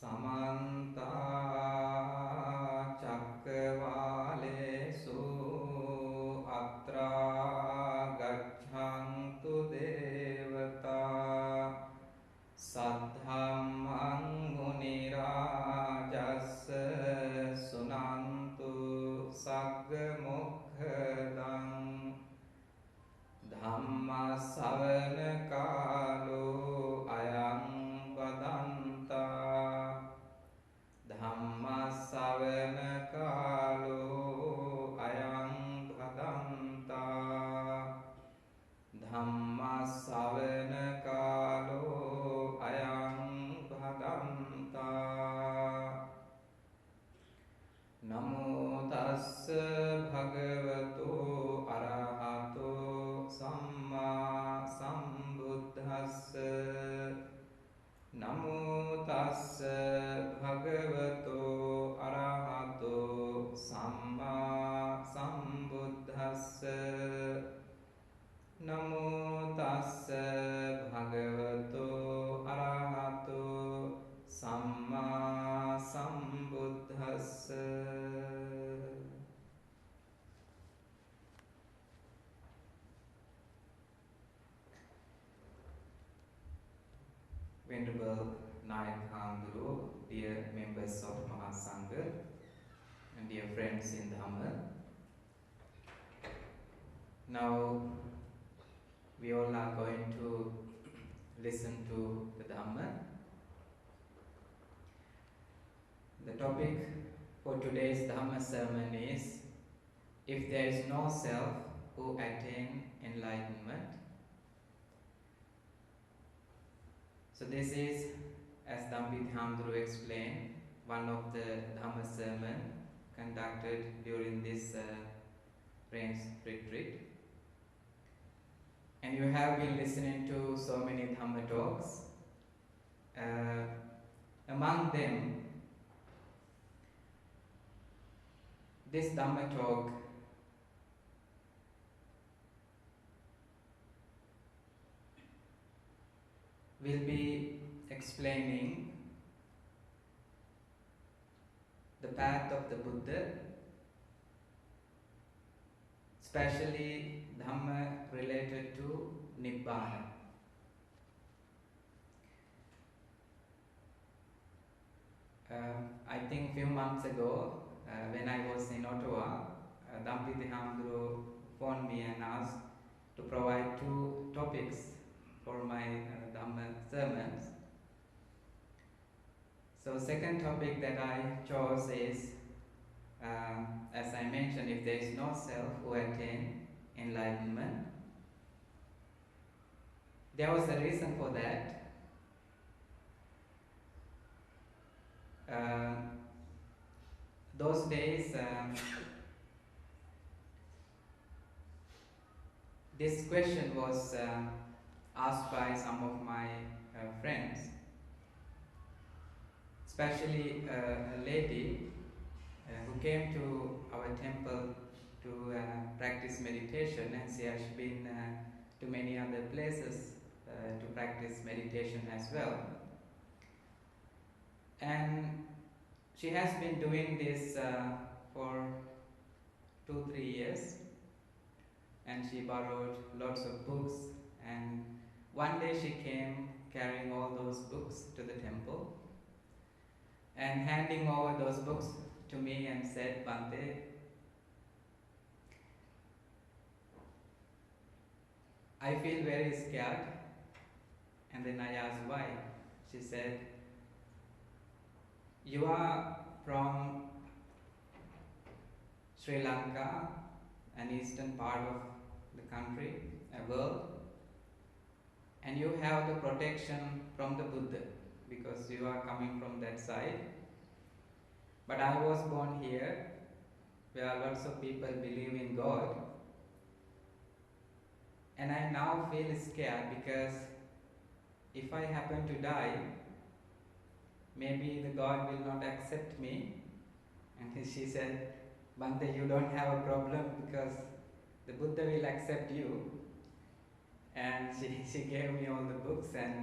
Samanta Chakravalesu Atra Gachantu Devata Saddhammang Munirajassa Sunantu Sagga Mokkhadan Dhamma Savana Kalo Ayang Vadanta Dhamma Savana Kalo Ayang Vadanta Dhamma Savana Kalo Ayang Vadanta Namo Tassa Bhagavato Arahato Samma Sambuddhassa Namo Tassa Bhagavato Arahato Samma Sambuddhassa Namo Tassa Bhagavato Arahato Samma Sambuddhassa. Venerable Nayakhandru, dear members of Mahasangha, and dear friends in Dhamma. Now we all are going to listen to the Dhamma. The topic for today's Dhamma sermon is, if there is no self, who attain enlightenment? So this is, as Dhamma explained, one of the Dhamma sermon conducted during this rains retreat. And you have been listening to so many Dhamma talks. Among them, this Dhamma talk will be explaining the path of the Buddha, especially Dhamma related to Nibbana. I think a few months ago, when I was in Ottawa, Dhamma phoned me and asked to provide 2 topics for my Dhamma sermons. So second topic that I chose is, as I mentioned, if there is no self, who attain enlightenment. There was a reason for that. Those days, this question was asked by some of my friends, especially a lady who came to our temple to practice meditation, and she has been to many other places to practice meditation as well. And she has been doing this for 2-3 years, and she borrowed lots of books, and one day she came carrying all those books to the temple and handing over those books to me and said, "Bhante, I feel very scared." And then I asked why. She said, "You are from Sri Lanka, an eastern part of the country, a world, and you have the protection from the Buddha because you are coming from that side. But I was born here where lots of people believe in God, and I now feel scared because if I happen to die, maybe the God will not accept me." And she said, "Bhante, you don't have a problem because the Buddha will accept you." And she gave me all the books, and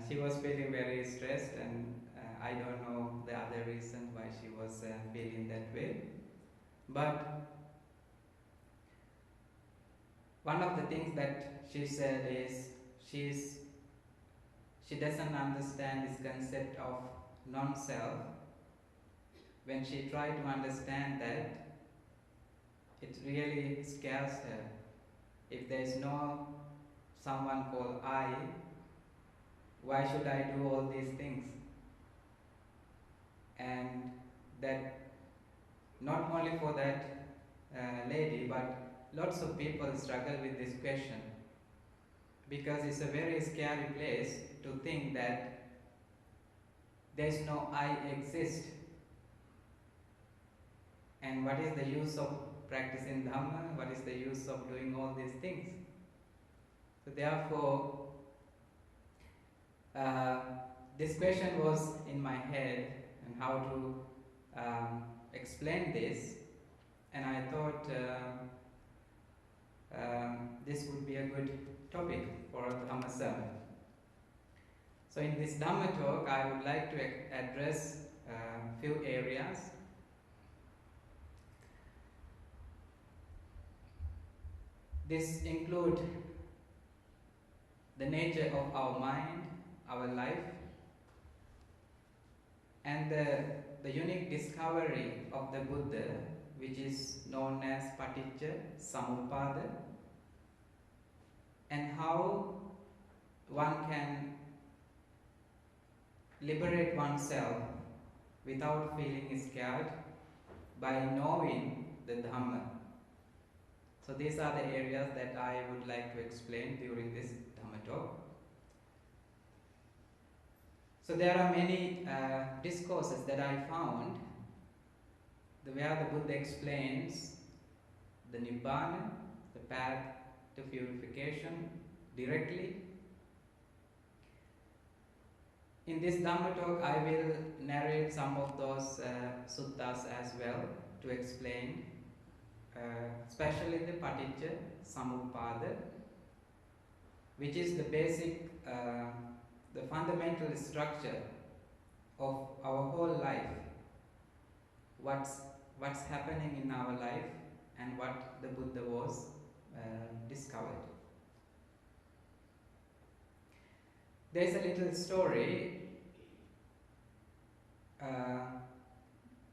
She was feeling very stressed, and I don't know the other reason why she was feeling that way. But one of the things that she said is she's she doesn't understand this concept of non-self. When she tried to understand that, it really scares her. If there is no someone called I, why should I do all these things? And that not only for that lady, but lots of people struggle with this question, because it's a very scary place to think that there is no I exist. And what is the use of practicing Dhamma? What is the use of doing all these things? So therefore, this question was in my head, and how to explain this, and I thought this would be a good topic for a Dhamma sermon. So in this Dhamma talk, I would like to address a few areas. This include the nature of our mind, our life, and the unique discovery of the Buddha, which is known as Paticca Samuppada, and how one can liberate oneself without feeling scared by knowing the Dhamma. So these are the areas that I would like to explain during this Dhamma talk. So there are many discourses that I found where the Buddha explains the Nibbana, the path to purification, directly. In this Dhamma talk, I will narrate some of those suttas as well to explain, especially the Paticca Samuppada, which is the basic, the fundamental structure of our whole life. What's happening in our life and what the Buddha was discovered. There's a little story.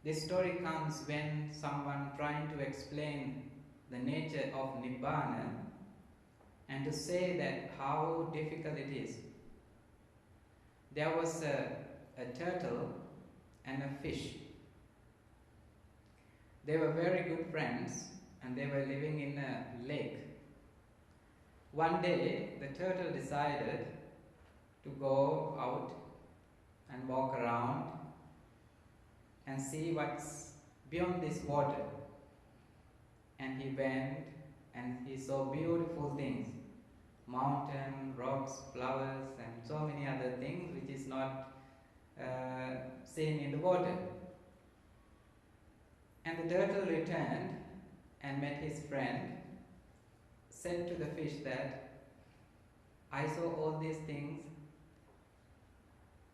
This story comes when someone trying to explain the nature of Nibbana and to say that how difficult it is. There was a turtle and a fish. They were very good friends, and they were living in a lake. One day, the turtle decided to go out and walk around and see what's beyond this water. And he went and he saw beautiful things, mountain, rocks, flowers, and so many other things which is not seen in the water. And the turtle returned and met his friend, said to the fish that, I saw all these things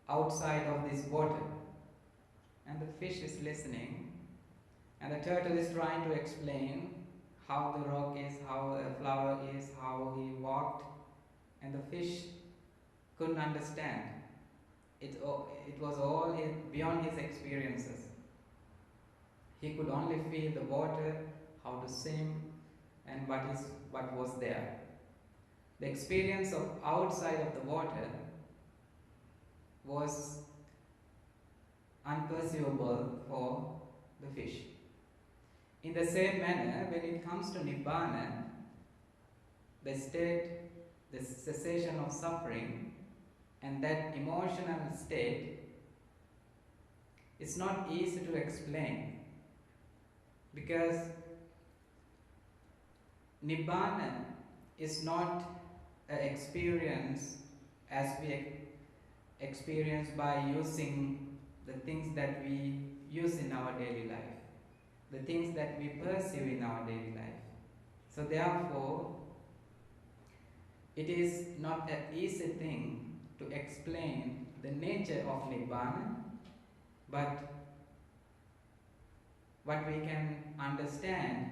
outside of this water. And the fish is listening, and the turtle is trying to explain how the rock is, how a flower is, how he walked, and the fish couldn't understand. It was all beyond his experiences. He could only feel the water, how to swim, and what was there. The experience of outside of the water was unperceivable for the fish. In the same manner, when it comes to Nibbana, the state, the cessation of suffering, and that emotional state is not easy to explain, because Nibbana is not an experience as we experience by using the things that we use in our daily life, the things that we perceive in our daily life. So therefore, it is not an easy thing to explain the nature of Nibbana, but what we can understand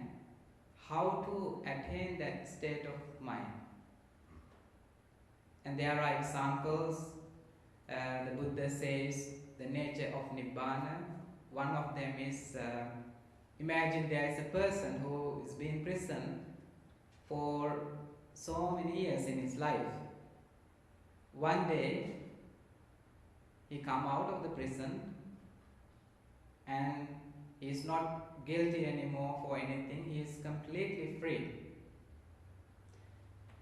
how to attain that state of mind. And there are examples. The Buddha says the nature of Nibbana. One of them is, imagine there is a person who is being imprisoned for so many years in his life. One day, he come out of the prison and he is not guilty anymore for anything. He is completely free.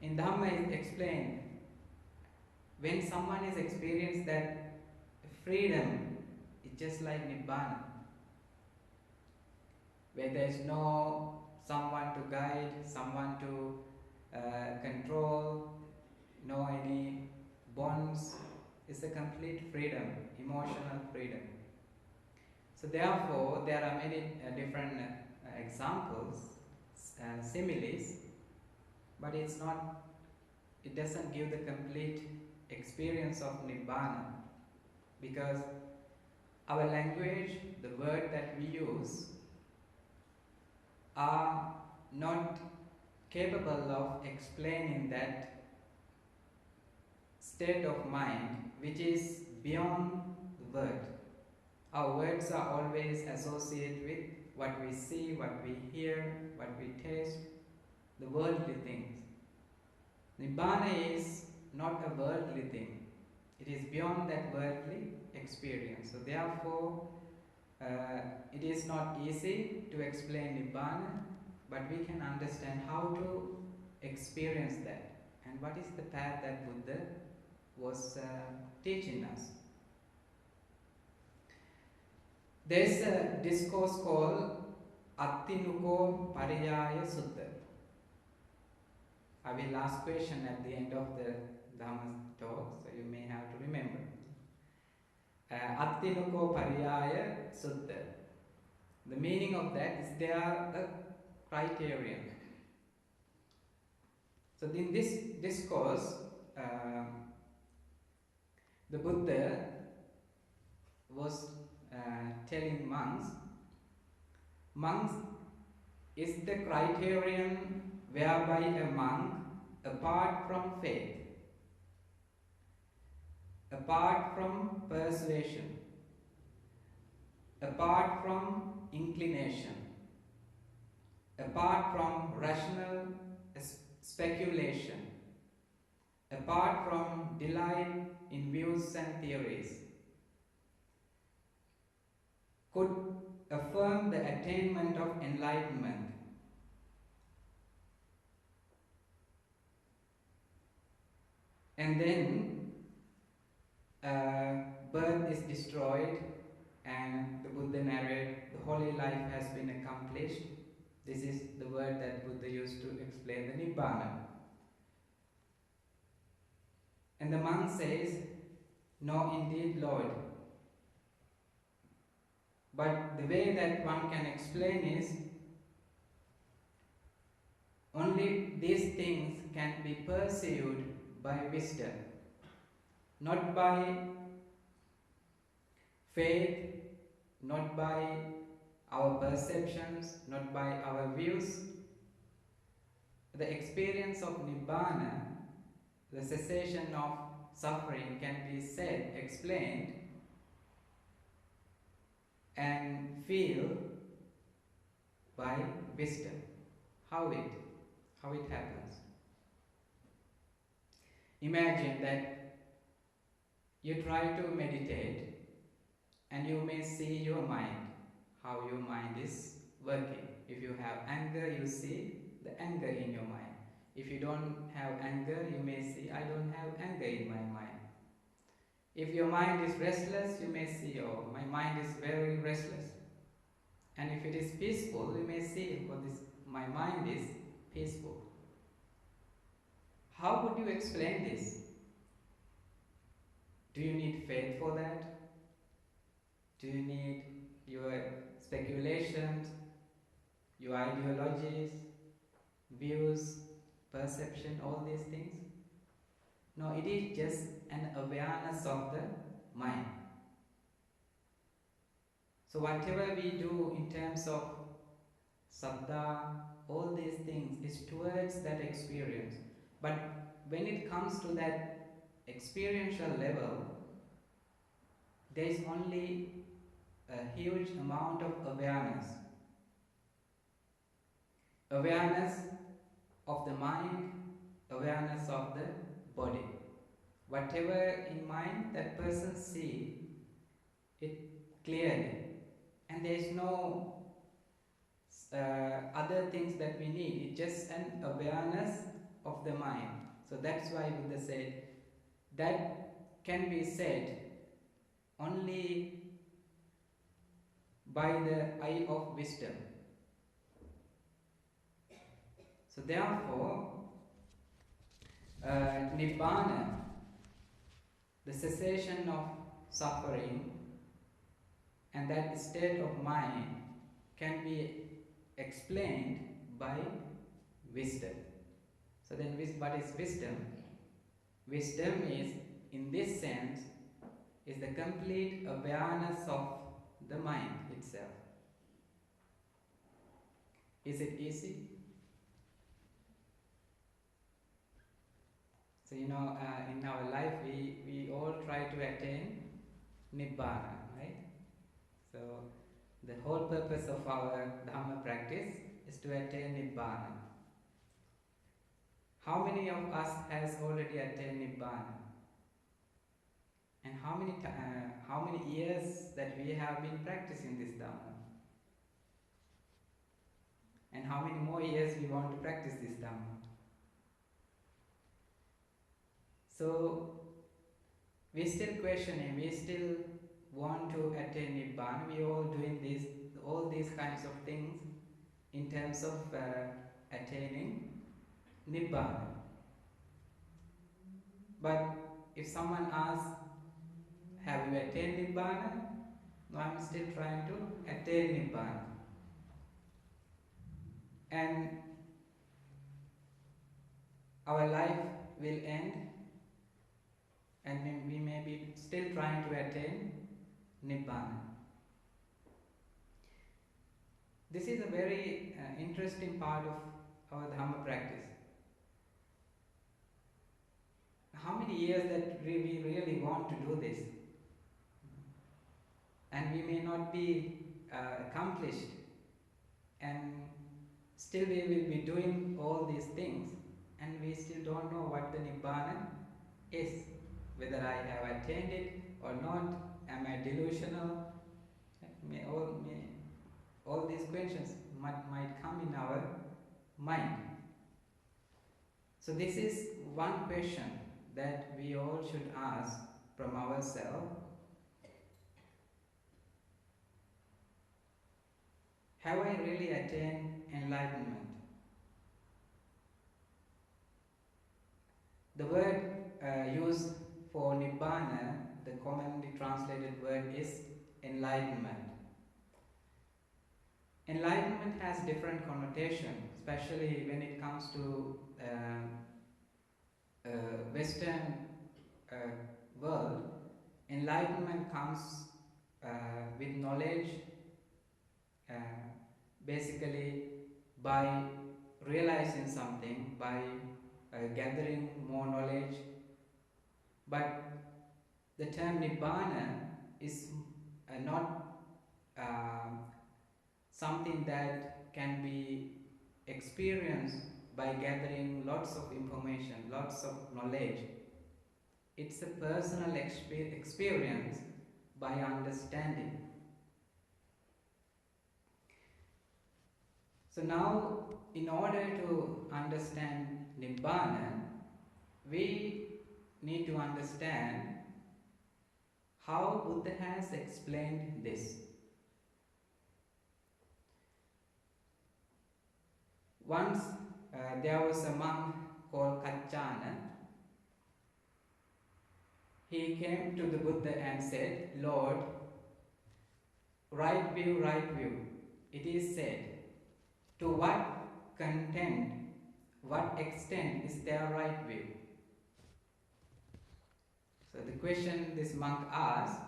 In Dhamma it explained, when someone has experienced that freedom, it's just like Nibbana, where there is no someone to guide, someone to control, no any bonds. It's a complete freedom, emotional freedom. So therefore, there are many different examples, similes, but it doesn't give the complete experience of Nibbana, because our language, the word that we use, are not capable of explaining that state of mind which is beyond the word. Our words are always associated with what we see, what we hear, what we taste, the worldly things. Nibbana is not a worldly thing. It is beyond that worldly experience. So therefore, it is not easy to explain Nibbana, but we can understand how to experience that and what is the path that Buddha was teaching us. There is a discourse called Attinuko Pariyaya Sutta. I will ask question at the end of the Dhamma talk, so you may have to remember. Attinuko Pariyaya Sutta. The meaning of that is there are a criterion. So in this discourse, the Buddha was telling monks is the criterion whereby a monk, apart from faith, apart from persuasion, apart from inclination, apart from rational speculation, apart from delight in views and theories, could affirm the attainment of enlightenment. And then birth is destroyed and the Buddha narrated the holy life has been accomplished. This is the word that Buddha used to explain the Nibbana. And the monk says, "No, indeed, Lord. But the way that one can explain is, only these things can be perceived by wisdom, not by faith, not by our perceptions, not by our views. The experience of Nibbana, the cessation of suffering, can be said, explained, and feel by wisdom. How it happens. Imagine that you try to meditate and you may see your mind, how your mind is working. If you have anger, you see the anger in your mind. If you don't have anger, you may see, I don't have anger in my mind. If your mind is restless, you may see, oh, my mind is very restless. And if it is peaceful, you may see, oh, my mind is peaceful. How would you explain this? Do you need faith for that? Do you need your speculations, your ideologies, views, perception, all these things? No, it is just an awareness of the mind. So whatever we do in terms of sabda, all these things is towards that experience. But when it comes to that experiential level, there is only a huge amount of awareness. Awareness of the mind, awareness of the body. Whatever in mind that person see it clearly, and there is no other things that we need. It's just an awareness of the mind. So that's why Buddha said that can be said only by the eye of wisdom. So therefore, Nibbana, the cessation of suffering, and that state of mind can be explained by wisdom. So then what is wisdom? Wisdom is, in this sense, is the complete awareness of the mind itself. Is it easy? So in our life we all try to attain Nibbana, right? So the whole purpose of our Dhamma practice is to attain Nibbana. How many of us has already attained Nibbana? And how many years that we have been practicing this Dhamma? And how many more years we want to practice this Dhamma? So we still questioning, we still want to attain Nibbana. We all doing all these kinds of things in terms of attaining Nibbana. But if someone asks, have you attained Nibbana? No, I'm still trying to attain Nibbana. And our life will end, and we may be still trying to attain Nibbana. This is a very interesting part of our Dhamma practice. How many years that we really want to do this? And we may not be accomplished, and still we will be doing all these things, and we still don't know what the Nibbana is. Whether I have attained it or not, am I delusional? All these questions might come in our mind. So this is one question that we all should ask from ourselves. Have I really attained enlightenment? The word used for Nibbana, the commonly translated word is enlightenment. Enlightenment has different connotations, especially when it comes to Western world. Enlightenment comes with knowledge, basically by realizing something, by gathering more knowledge. But the term Nibbana is not something that can be experienced by gathering lots of information, lots of knowledge. It's a personal experience by understanding. So now, in order to understand Nibbana, we need to understand how Buddha has explained this. Once there was a monk called Kachana. He came to the Buddha and said, Lord, right view, it is said, to what extent is there right view? So the question this monk asks,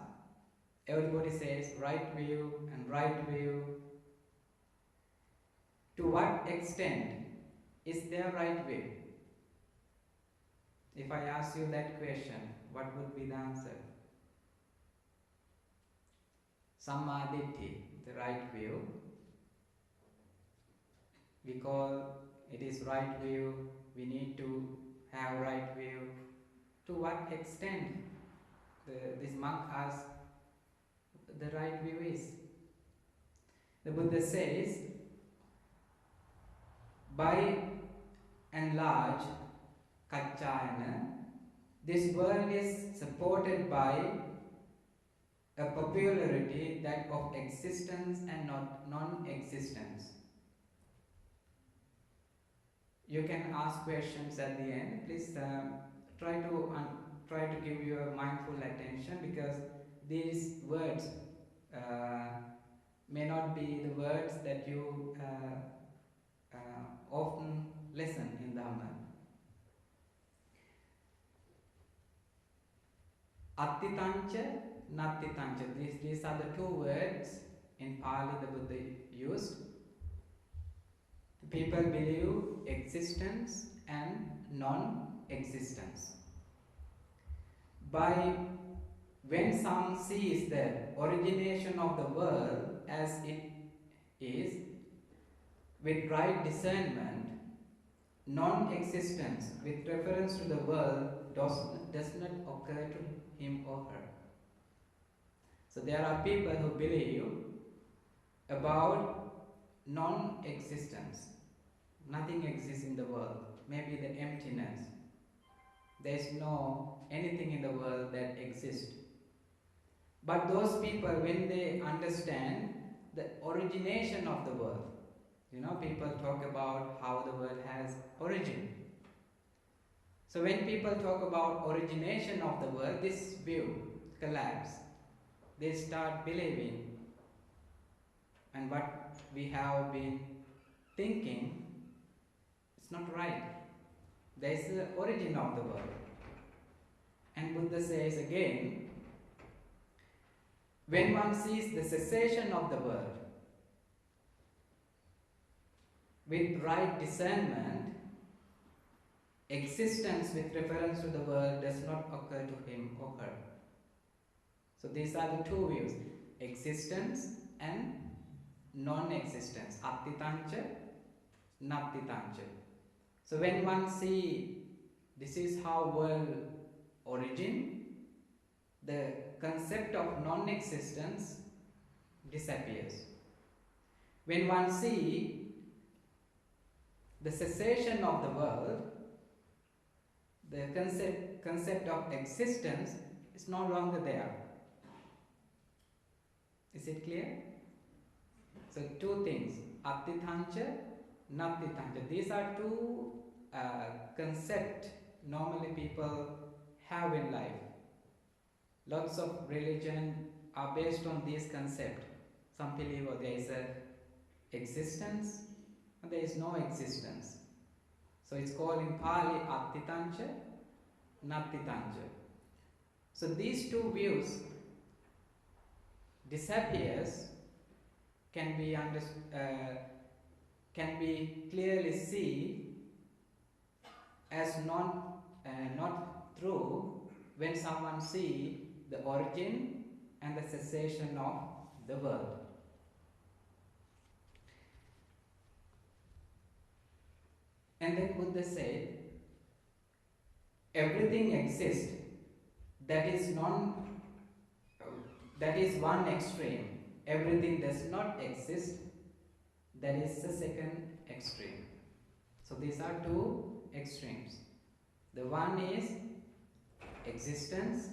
everybody says right view and right view. To what extent is there right view? If I ask you that question, what would be the answer? Sammaditthi, the right view. We call it is right view, we need to have right view. To what extent this monk asks the right view is? The Buddha says, by and large, Kachayana, this world is supported by a popularity that of existence and not non-existence. You can ask questions at the end. Please try to give your mindful attention, because these words may not be the words that you often listen in Dhamma. Attitancha, nattitancha. These are the two words in Pali the Buddha used. People believe existence and non-existence. When some sees the origination of the world as it is, with right discernment, non-existence with reference to the world does not occur to him or her. So there are people who believe about non-existence. Nothing exists in the world. Maybe the emptiness. There is no anything in the world that exists. But those people, when they understand the origination of the world, people talk about how the world has origin. So when people talk about origination of the world, this view collapses. They start believing, and what we have been thinking, it's not right. There is the origin of the world. And Buddha says again, when one sees the cessation of the world, with right discernment, existence with reference to the world does not occur to him or her. So these are the two views, existence and non-existence, attitancha, nattitancha. So when one sees this is how world origin, the concept of non-existence disappears. When one sees the cessation of the world, the concept of existence is no longer there. Is it clear? So two things, attitancha, nattitancha. These are two concepts normally people have in life. Lots of religion are based on these concepts. Some believe there is a existence and there is no existence. So it's called in Pali attitancha, nattitancha. So these two views disappears, can be clearly seen as not true when someone sees the origin and the cessation of the world. And then Buddha said, everything exists. That is one extreme. Everything does not exist. That is the second extreme. So these are two extremes. The one is existence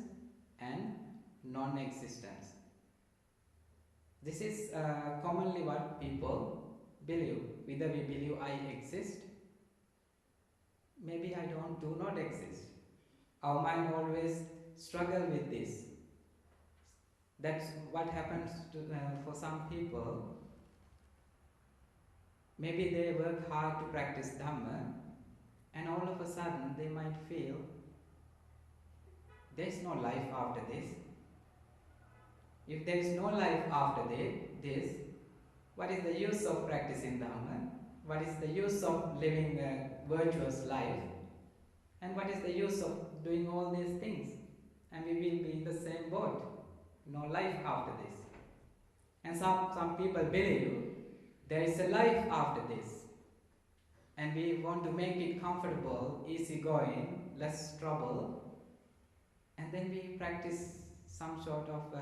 and non-existence. This is commonly what people believe. Whether we believe I exist, maybe I do not exist. Our mind always struggle with this. That's what happens for some people. Maybe they work hard to practice Dhamma, and all of a sudden they might feel there is no life after this. If there is no life after this, what is the use of practicing Dhamma? What is the use of living a virtuous life? And what is the use of doing all these things? And we will be in the same boat. No life after this. And some people believe there is a life after this. And we want to make it comfortable, easygoing, less trouble. And then we practice some sort of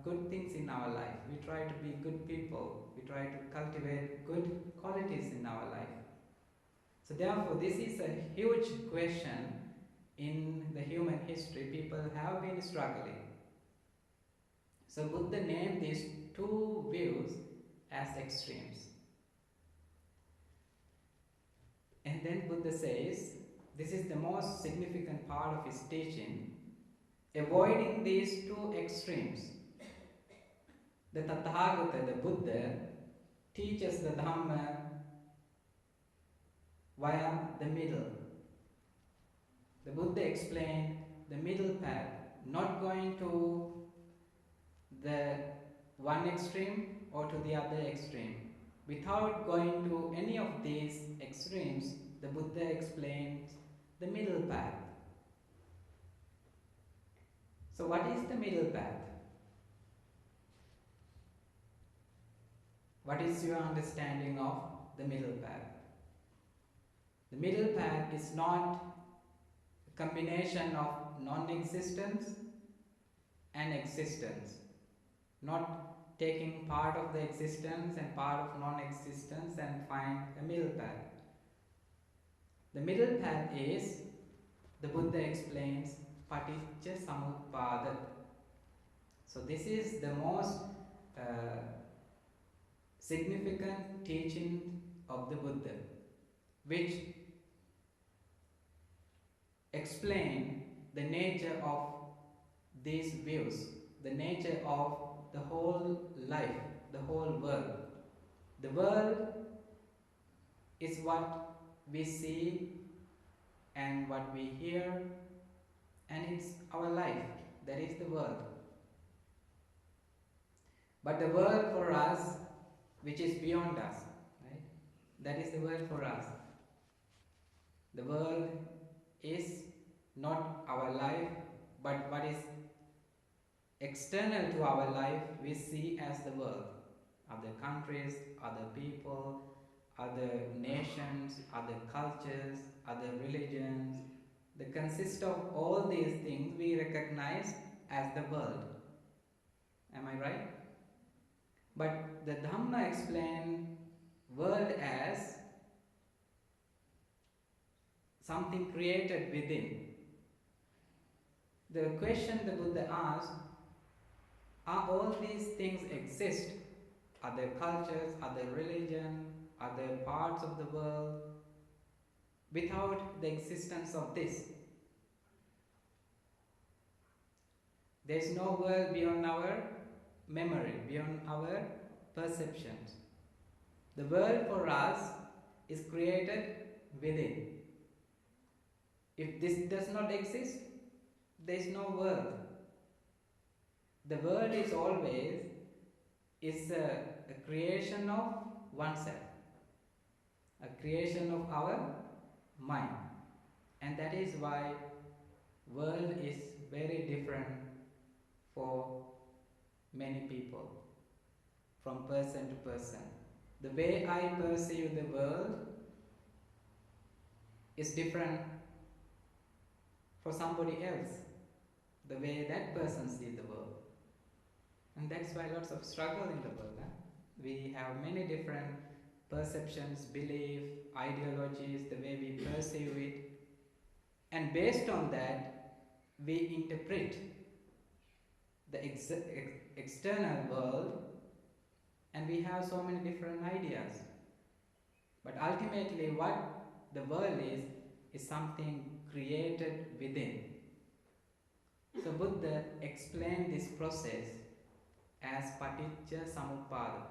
good things in our life. We try to be good people. We try to cultivate good qualities in our life. So therefore, this is a huge question in the human history. People have been struggling. So Buddha named these two views as extremes. And then Buddha says, this is the most significant part of his teaching, avoiding these two extremes. The Tathagata, the Buddha, teaches the Dhamma via the middle. The Buddha explained the middle path, not going to the one extreme or to the other extreme. Without going to any of these extremes, the Buddha explains the middle path. So what is the middle path? What is your understanding of the middle path? The middle path is not a combination of non-existence and existence, not taking part of the existence and part of non-existence and find a middle path. The middle path is, the Buddha explains, paticca samuppada. So this is the most significant teaching of the Buddha, which explain the nature of these views, the nature of the whole life, the whole world. The world is what we see and what we hear, and it's our life. That is the world. But the world for us, which is beyond us, right? That is the world for us. The world is not our life, but what is external to our life we see as the world. Other countries, other people, other nations, other cultures, other religions. They consist of all these things we recognize as the world. Am I right? But the Dhamma explains world as something created within. The question the Buddha asked, are all these things exist? Other cultures, other religion, other parts of the world, without the existence of this? There is no world beyond our memory, beyond our perceptions. The world for us is created within. If this does not exist, there is no world. The world is always a creation of oneself, a creation of our mind. And that is why world is very different for many people, from person to person. The way I perceive the world is different for somebody else, the way that person sees the world. And that's why lots of struggle in the world. We have many different perceptions, belief, ideologies, the way we perceive it. And based on that, we interpret the external world, and we have so many different ideas. But ultimately what the world is something created within. So Buddha explained this process as paticca samuppada.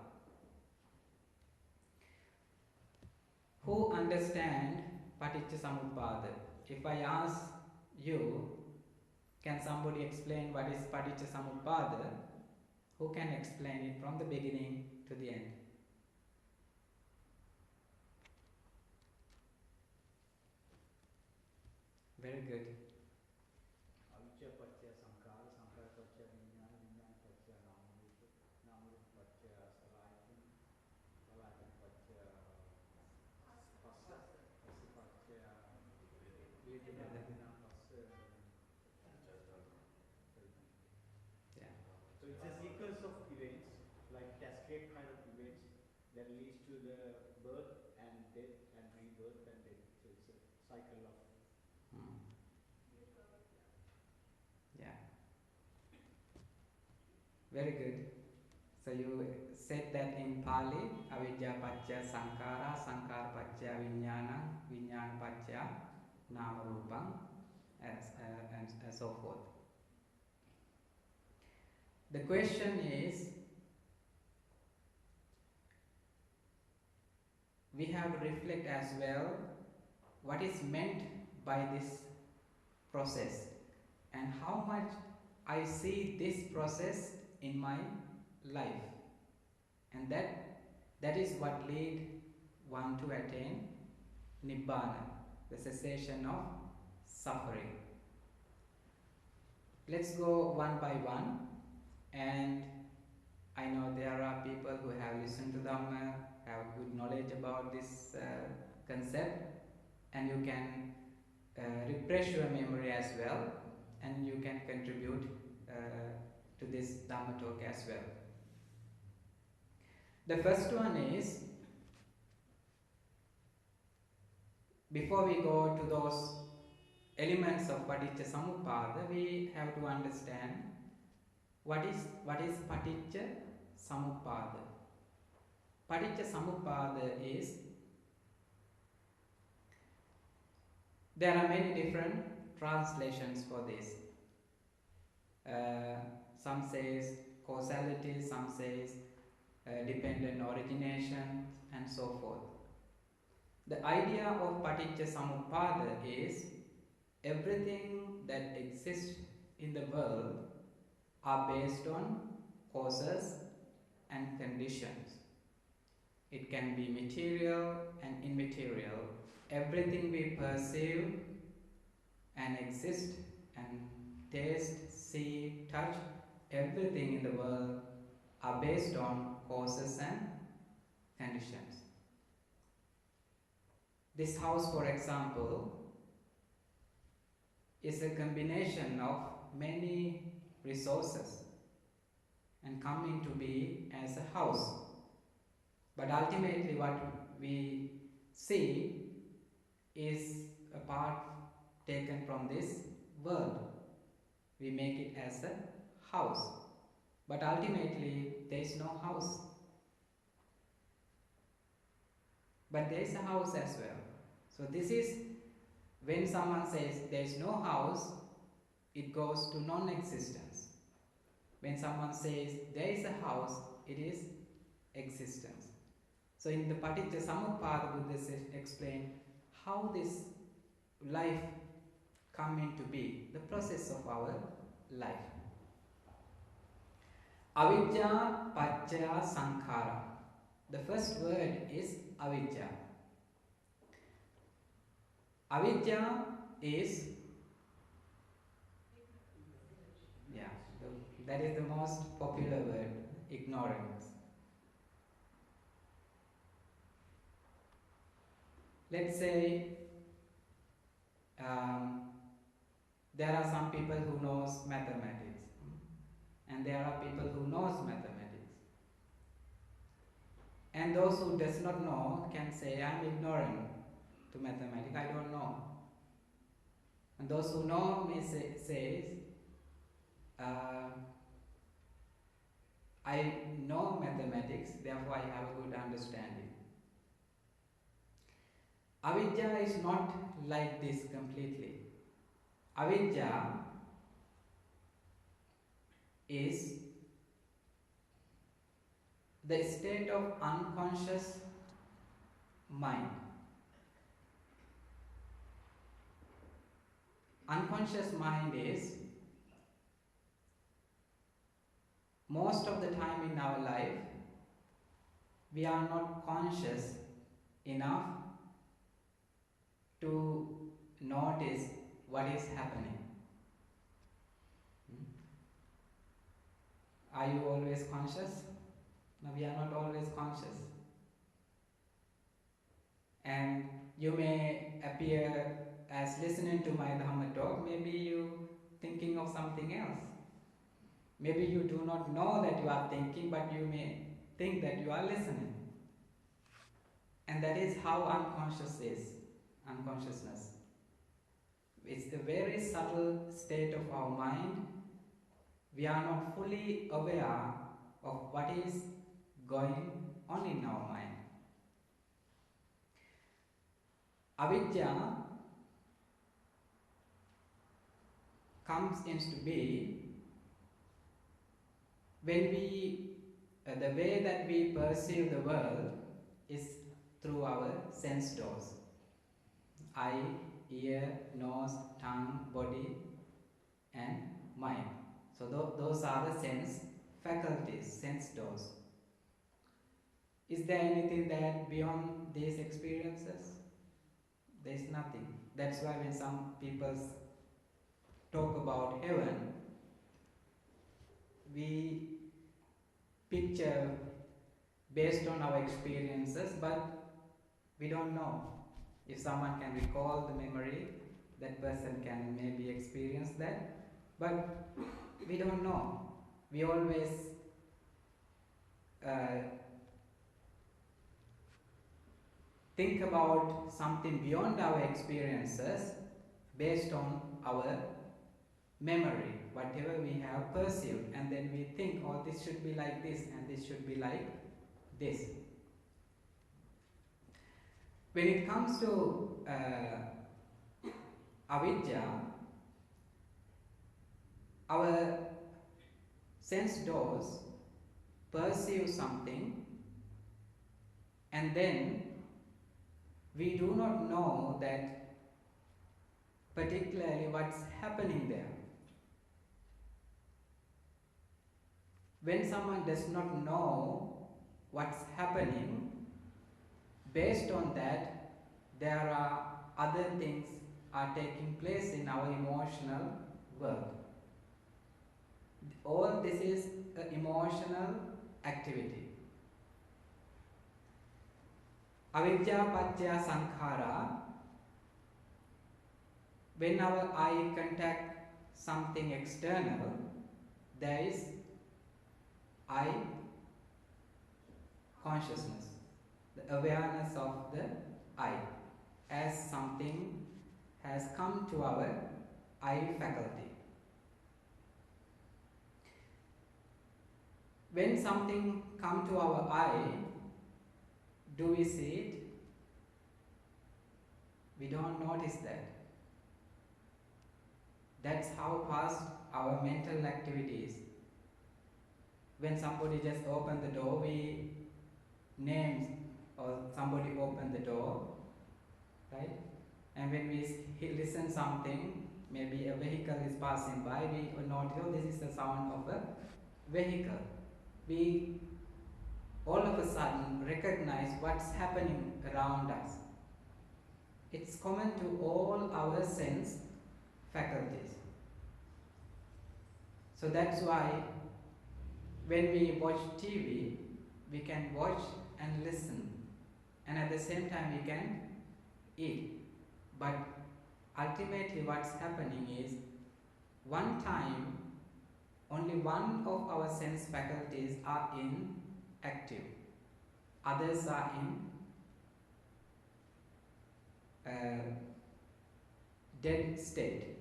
Who understand paticca samuppada? If I ask you, Can somebody explain what is Paticca Who can explain it from the beginning to the end? Very good. Avijja paccaya sankhara, sankhara paccaya vijnana, vijnana paccaya namarupa, namarupa paccaya salayatam, salayatam paccaya phassa, phassa paccaya vedana, vedana phassa. Yeah. So it's a sequence of events, like cascade kind of events that leads to the birth and death and rebirth and death. So it's a cycle of. Yeah. Very good. So you said that in Pali, avidya paccaya sankhara, sankhara paccaya vijnana, vijnana paccaya namarupam, and so forth. The question is, we have to reflect as well what is meant by this process and how much I see this process in my life, and that is what lead one to attain nibbana, the cessation of suffering. Let's go one by one, and I know there are people who have listened to Dhamma, have good knowledge about this concept, and you can refresh your memory as well, and you can contribute to this Dhamma talk as well. The first one is, before we go to those elements of Paticca Samuppada, we have to understand what is Paticca Samuppada. Paticca Samuppada is, there are many different translations for this. Some says causality, some says dependent origination, and so forth. The idea of Paticca Samuppada is everything that exists in the world are based on causes and conditions. It can be material and immaterial. Everything we perceive and exist and taste, see, touch, everything in the world are based on causes and conditions. This house, for example, is a combination of many resources and come into be as a house. But ultimately what we see is a part taken from this world. We make it as a house. But ultimately there is no house. But there is a house as well. So this is, when someone says there is no house, it goes to non-existence. When someone says there is a house, it is existence. So in the Paticca Samuppada, Buddha explained how this life come into be, the process of our life. Avijja paccaya sankhara. The first word is avijja. Avijja is, that is the most popular word, ignorance. Let's say there are some people who knows mathematics, and there are people who knows mathematics. And those who does not know can say, I am ignorant to mathematics, I don't know. And those who know may says, I know mathematics, therefore I have a good understanding. Avijja is not like this completely. Avijja is the state of unconscious mind. Unconscious mind is most of the time in our life, we are not conscious enough to notice what is happening. Are you always conscious? No, we are not always conscious. And you may appear as listening to my Dhamma talk, maybe you thinking of something else. Maybe you do not know that you are thinking, but you may think that you are listening. And that is how unconscious is, unconsciousness. It's a very subtle state of our mind. We are not fully aware of what is going on in our mind. Avidya comes into being when the way that we perceive the world is through our sense doors. Eye, ear, nose, tongue, body and mind. So those are the sense faculties, sense doors. Is there anything that beyond these experiences? There is nothing. That's why when some people talk about heaven, we picture based on our experiences, but we don't know. If someone can recall the memory, that person can maybe experience that, but we don't know. We always think about something beyond our experiences based on our memory, whatever we have perceived, and then we think, oh, this should be like this and this should be like this. When it comes to avidya, our sense doors perceive something and then we do not know that particularly what's happening there. When someone does not know what's happening, based on that, there are other things are taking place in our emotional world. All this is an emotional activity. Avidya paccaya sankhara, when our eye contact something external, there is eye consciousness, the awareness of the eye, as something has come to our eye faculty. When something comes to our eye, do we see it? We don't notice that. That's how fast our mental activity is. When somebody just opened the door, we names or somebody opened the door, right? And when we listen something, maybe a vehicle is passing by, we will notice, oh, this is the sound of a vehicle. We all of a sudden recognize what's happening around us. It's common to all our sense faculties. So that's why when we watch TV, we can watch and listen, and at the same time we can eat. But ultimately what's happening is, one time only one of our sense faculties are in active, others are in dead state.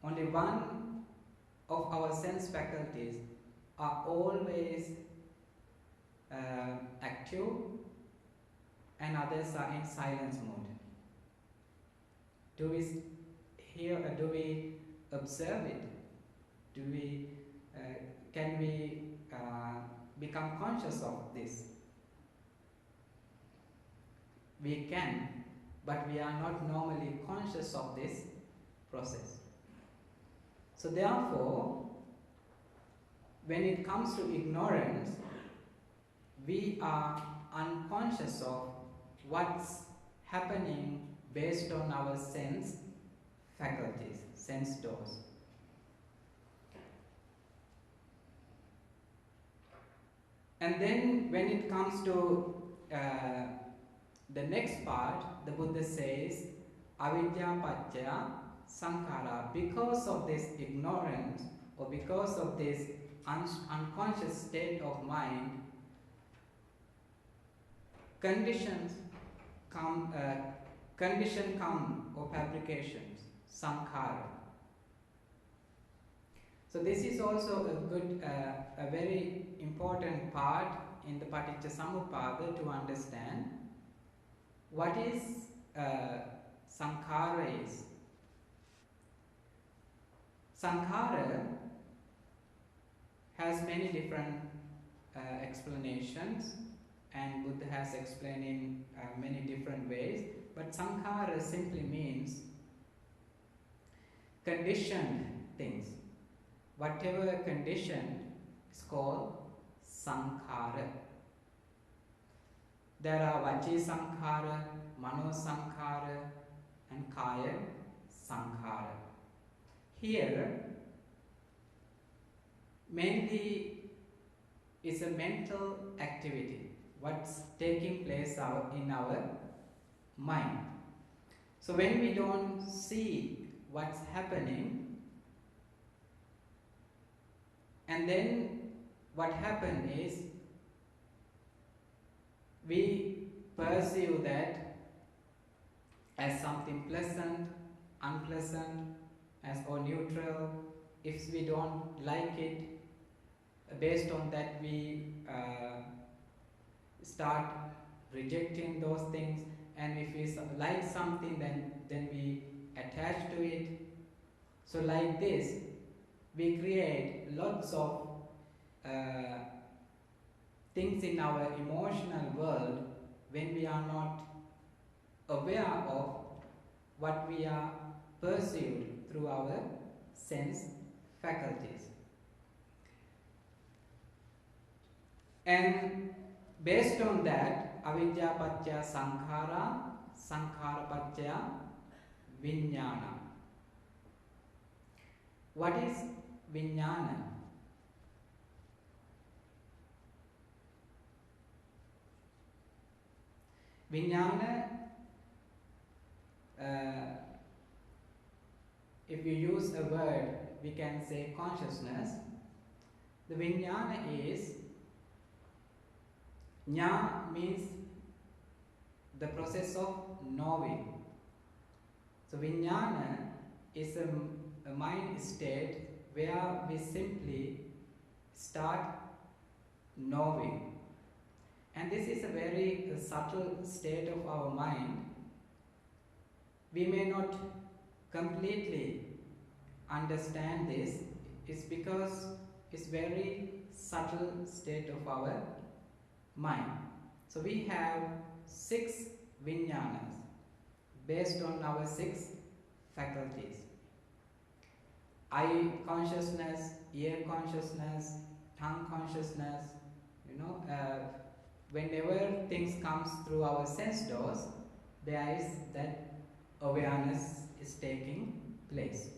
Only one of our sense faculties are always active and others are in silence mode. Do we hear? Do we observe it? Do we? Can we become conscious of this? We can, but we are not normally conscious of this process. So therefore, when it comes to ignorance, we are unconscious of what's happening based on our sense faculties, sense doors. And then when it comes to the next part, the Buddha says, avidya paccaya sankhara. Because of this ignorance, or because of this unconscious state of mind, conditions come, or fabrications, sankhara. So this is also a good, a very important part in the Paticca Samuppada to understand what is sankhara is. Sankhara has many different explanations, and Buddha has explained in many different ways, but sankhara simply means conditioned things. Whatever conditioned is called sankhara. There are vaci sankhara, mano sankhara, and kaya sankhara. Here, mainly is a mental activity, what's taking place in our mind. So when we don't see what's happening, and then what happens is we perceive that as something pleasant, unpleasant, as or neutral. If we don't like it, based on that we start rejecting those things, and if we like something, then we attach to it. So like this, we create lots of things in our emotional world when we are not aware of what we are perceived through our sense faculties. And based on that, avidya paccaya sankhara, sankhara paccaya vijnana. What is vijnana? Vijnana, if you use a word, we can say consciousness. The vijnana is, jna means the process of knowing. So vijnana is a mind state where we simply start knowing. And this is a very subtle state of our mind. We may not completely understand this. It's because it's very subtle state of our mind. So we have 6 vijnanas based on our 6 faculties. Eye consciousness, ear consciousness, tongue consciousness, whenever things comes through our sense doors, there is that awareness is taking place.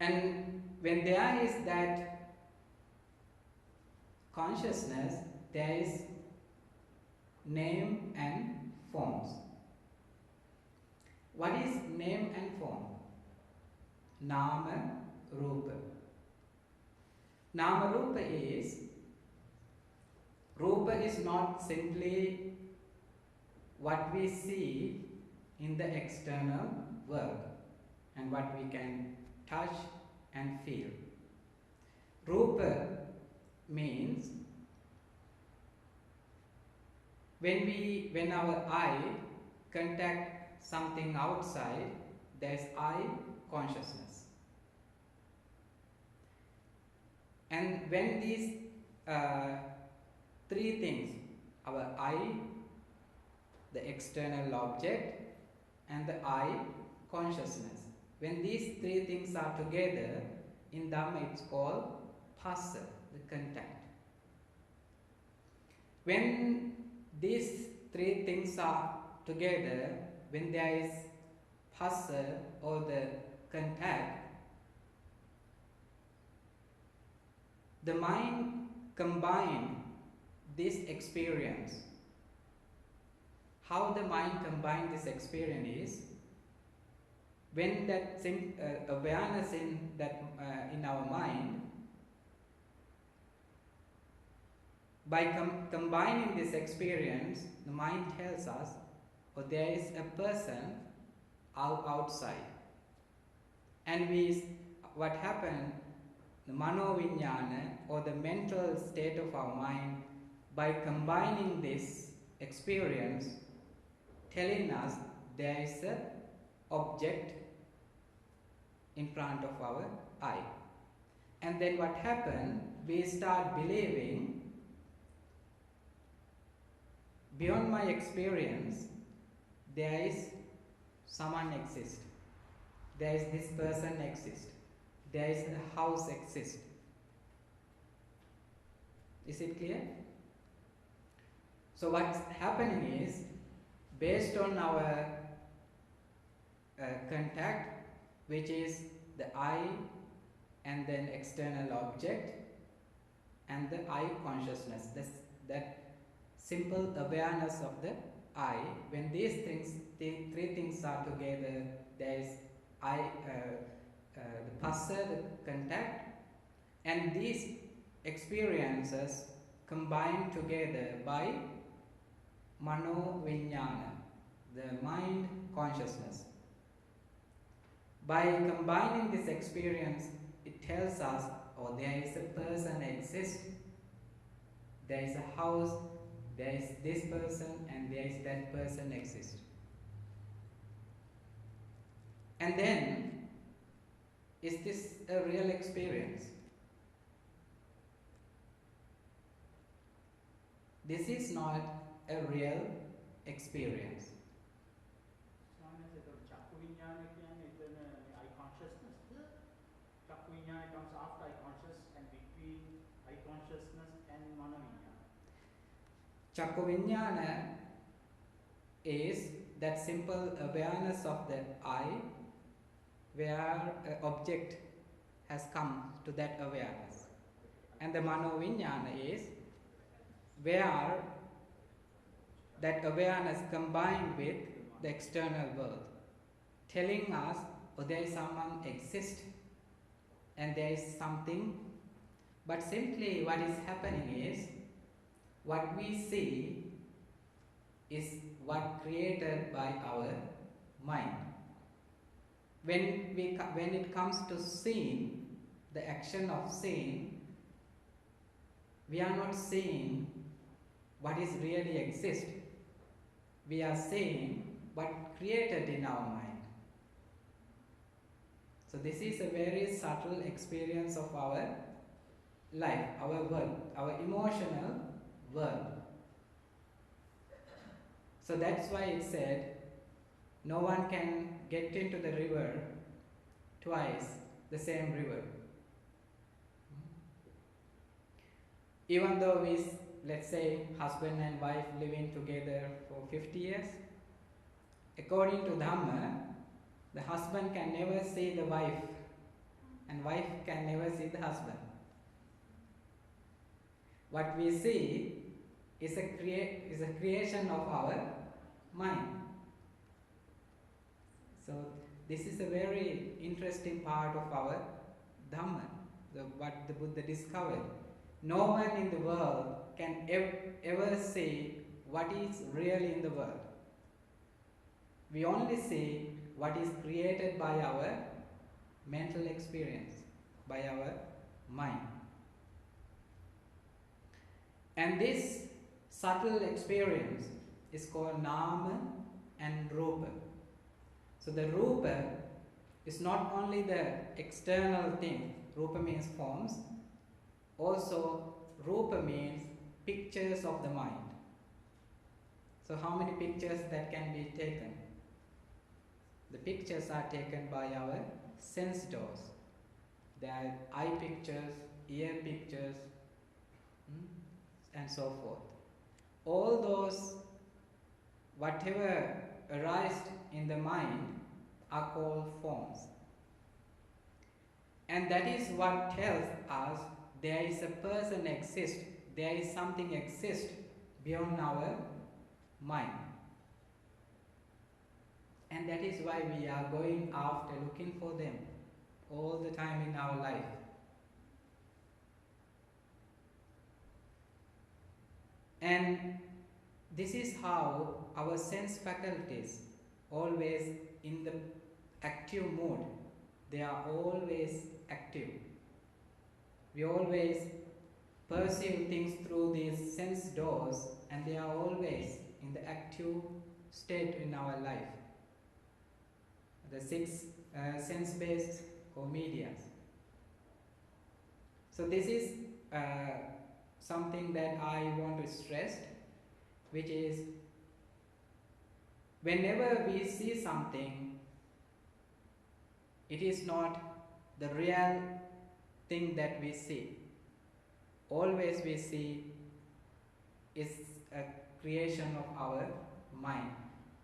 And when there is that consciousness, there is name and forms. What is name and form? Nama, Rupa. Nama, Rupa is, Rupa is not simply what we see in the external world and what we can touch and feel. Rupa means when our eye contact something outside, there is eye consciousness. And when these 3 things, our eye, the external object, and the eye consciousness, when these 3 things are together, in Dhamma it's called phassa, the contact. When these three things are together, when there is phassa or the contact, the mind combines this experience. How the mind combines this experience is when that awareness in our mind, by combining this experience, the mind tells us, oh, there is a person outside. And what happened, the mano-vinyana, or the mental state of our mind, by combining this experience, telling us there is an object in front of our eye. And then what happened, we start believing, beyond my experience, there is someone exists. There is this person exists. There is a house exists. Is it clear? So what's happening is, based on our contact, which is the eye and then external object and the eye consciousness, that simple awareness of the eye, when these things, the three things are together, there is eye, the phassa, the contact, and these experiences combined together by mano-vinyana, the mind consciousness. By combining this experience, it tells us, oh, there is a person exists, there is a house, there is this person, and there is that person exists. And then, is this a real experience? This is not a real experience. Eye consciousness. Chakku vinyana comes after eye consciousness and between eye consciousness and mano vinyana. Chakku vinyana is that simple awareness of the eye, where an object has come to that awareness. And the mano vinyana is where that awareness combined with the external world, telling us, oh, there is someone exists and there is something. But simply what is happening is, what we see is what created by our mind. When it comes to seeing, the action of seeing, we are not seeing what is really exist. We are seeing what created in our mind. So this is a very subtle experience of our life, our world, our emotional world. So that's why it said, no one can get into the river twice, the same river. Even though let's say husband and wife living together for 50 years, according to Dhamma, the husband can never see the wife and wife can never see the husband. What we see is a creation of our mind. So this is a very interesting part of our Dhamma, what the Buddha discovered. No one in the world can ever see what is really in the world. We only see what is created by our mental experience, by our mind. And this subtle experience is called nama and rupa. So the rupa is not only the external thing, rupa means forms, also rupa means pictures of the mind. So how many pictures that can be taken? The pictures are taken by our sense doors. There are eye pictures, ear pictures, and so forth. All those, whatever arised in the mind, are called forms. And that is what tells us there is a person exists, there is something exists beyond our mind. And that is why we are going after looking for them all the time in our life. And this is how our sense faculties, always in the active mode, they are always active. We always perceive things through these sense doors, and they are always in the active state in our life. The six sense-based or medias. So this is something that I want to stress, which is whenever we see something, it is not the real thing that we see. Always we see is a creation of our mind.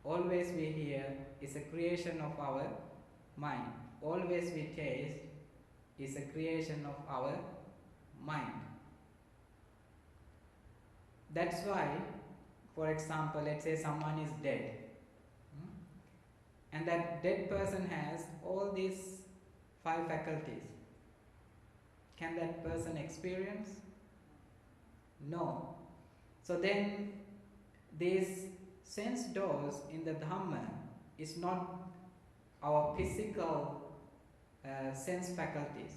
Always we hear is a creation of our mind. Always we taste is a creation of our mind. That's why, for example, let's say someone is dead, and that dead person has all these 5 faculties. Can that person experience? No. So then these sense doors in the Dhamma is not our physical sense faculties.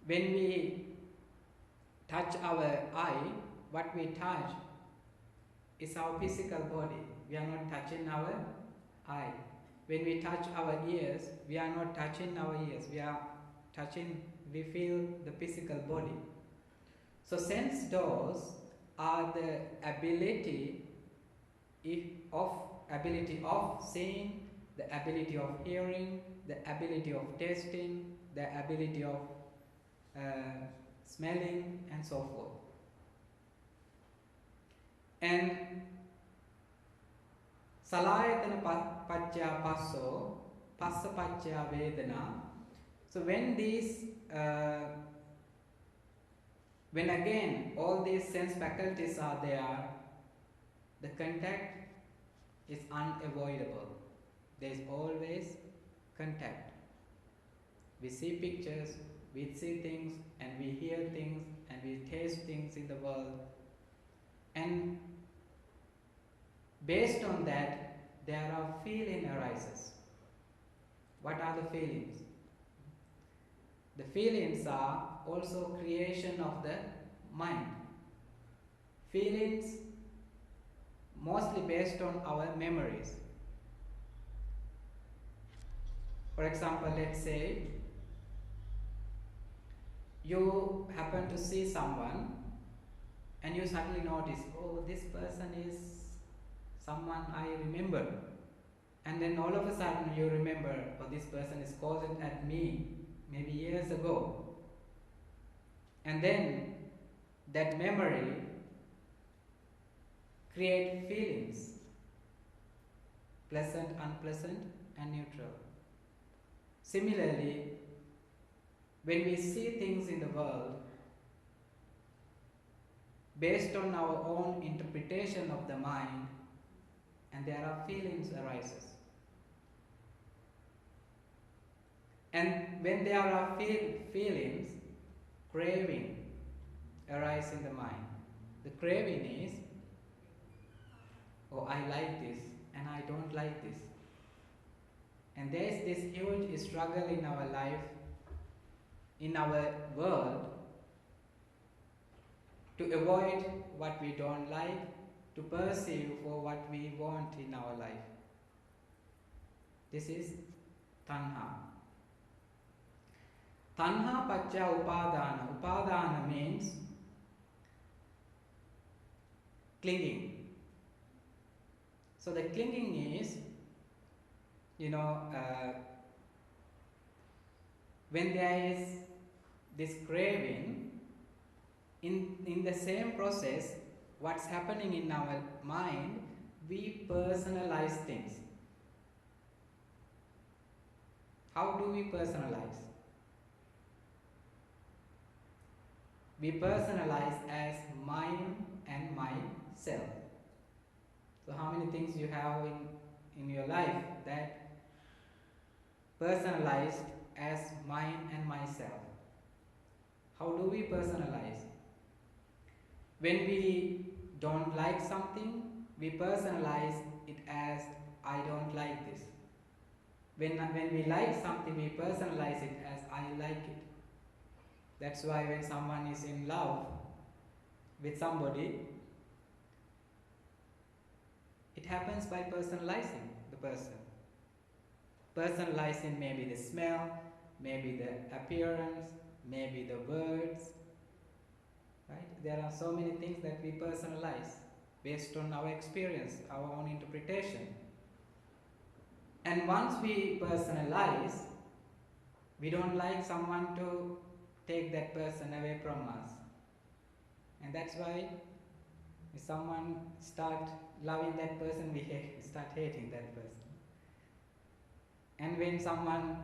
When we touch our eye, what we touch is our physical body. We are not touching our eye. When we touch our ears, we are not touching our ears. We feel the physical body. So sense doors are the ability of seeing, the ability of hearing, the ability of tasting, the ability of smelling, and so forth. And salayatana pacca passo, passa pacca vedana. So when again all these sense faculties are there, the contact is unavoidable. There is always contact. We see pictures, we see things, and we hear things, and we taste things in the world. And based on that, there are feeling arises. What are the feelings? The feelings are also creation of the mind. Feelings mostly based on our memories. For example, let's say you happen to see someone and you suddenly notice, oh, this person is someone I remember. And then all of a sudden you remember, oh, this person is called at me maybe years ago. And then that memory create feelings, pleasant, unpleasant, and neutral. Similarly, when we see things in the world, based on our own interpretation of the mind, and there are feelings arises. And when there are feelings, craving arise in the mind. The craving is, oh, I like this and I don't like this. And there is this huge struggle in our life, in our world, to avoid what we don't like, to pursue for what we want in our life. This is tanha. Tanha pacca upadana. Upadana means clinging. So the clinging is, When there is this craving, in the same process, what's happening in our mind, we personalize things. How do we personalize? We personalize as mine and myself. So how many things you have in your life that personalized as mine and myself? How do we personalize? When we don't like something, we personalize it as I don't like this. When we like something, we personalize it as I like it. That's why when someone is in love with somebody, it happens by personalizing the person. Personalizing maybe the smell, maybe the appearance, maybe the words. Right? There are so many things that we personalize based on our experience, our own interpretation. And once we personalize, we don't like someone to take that person away from us. And that's why if someone start loving that person, we start hating that person. And when someone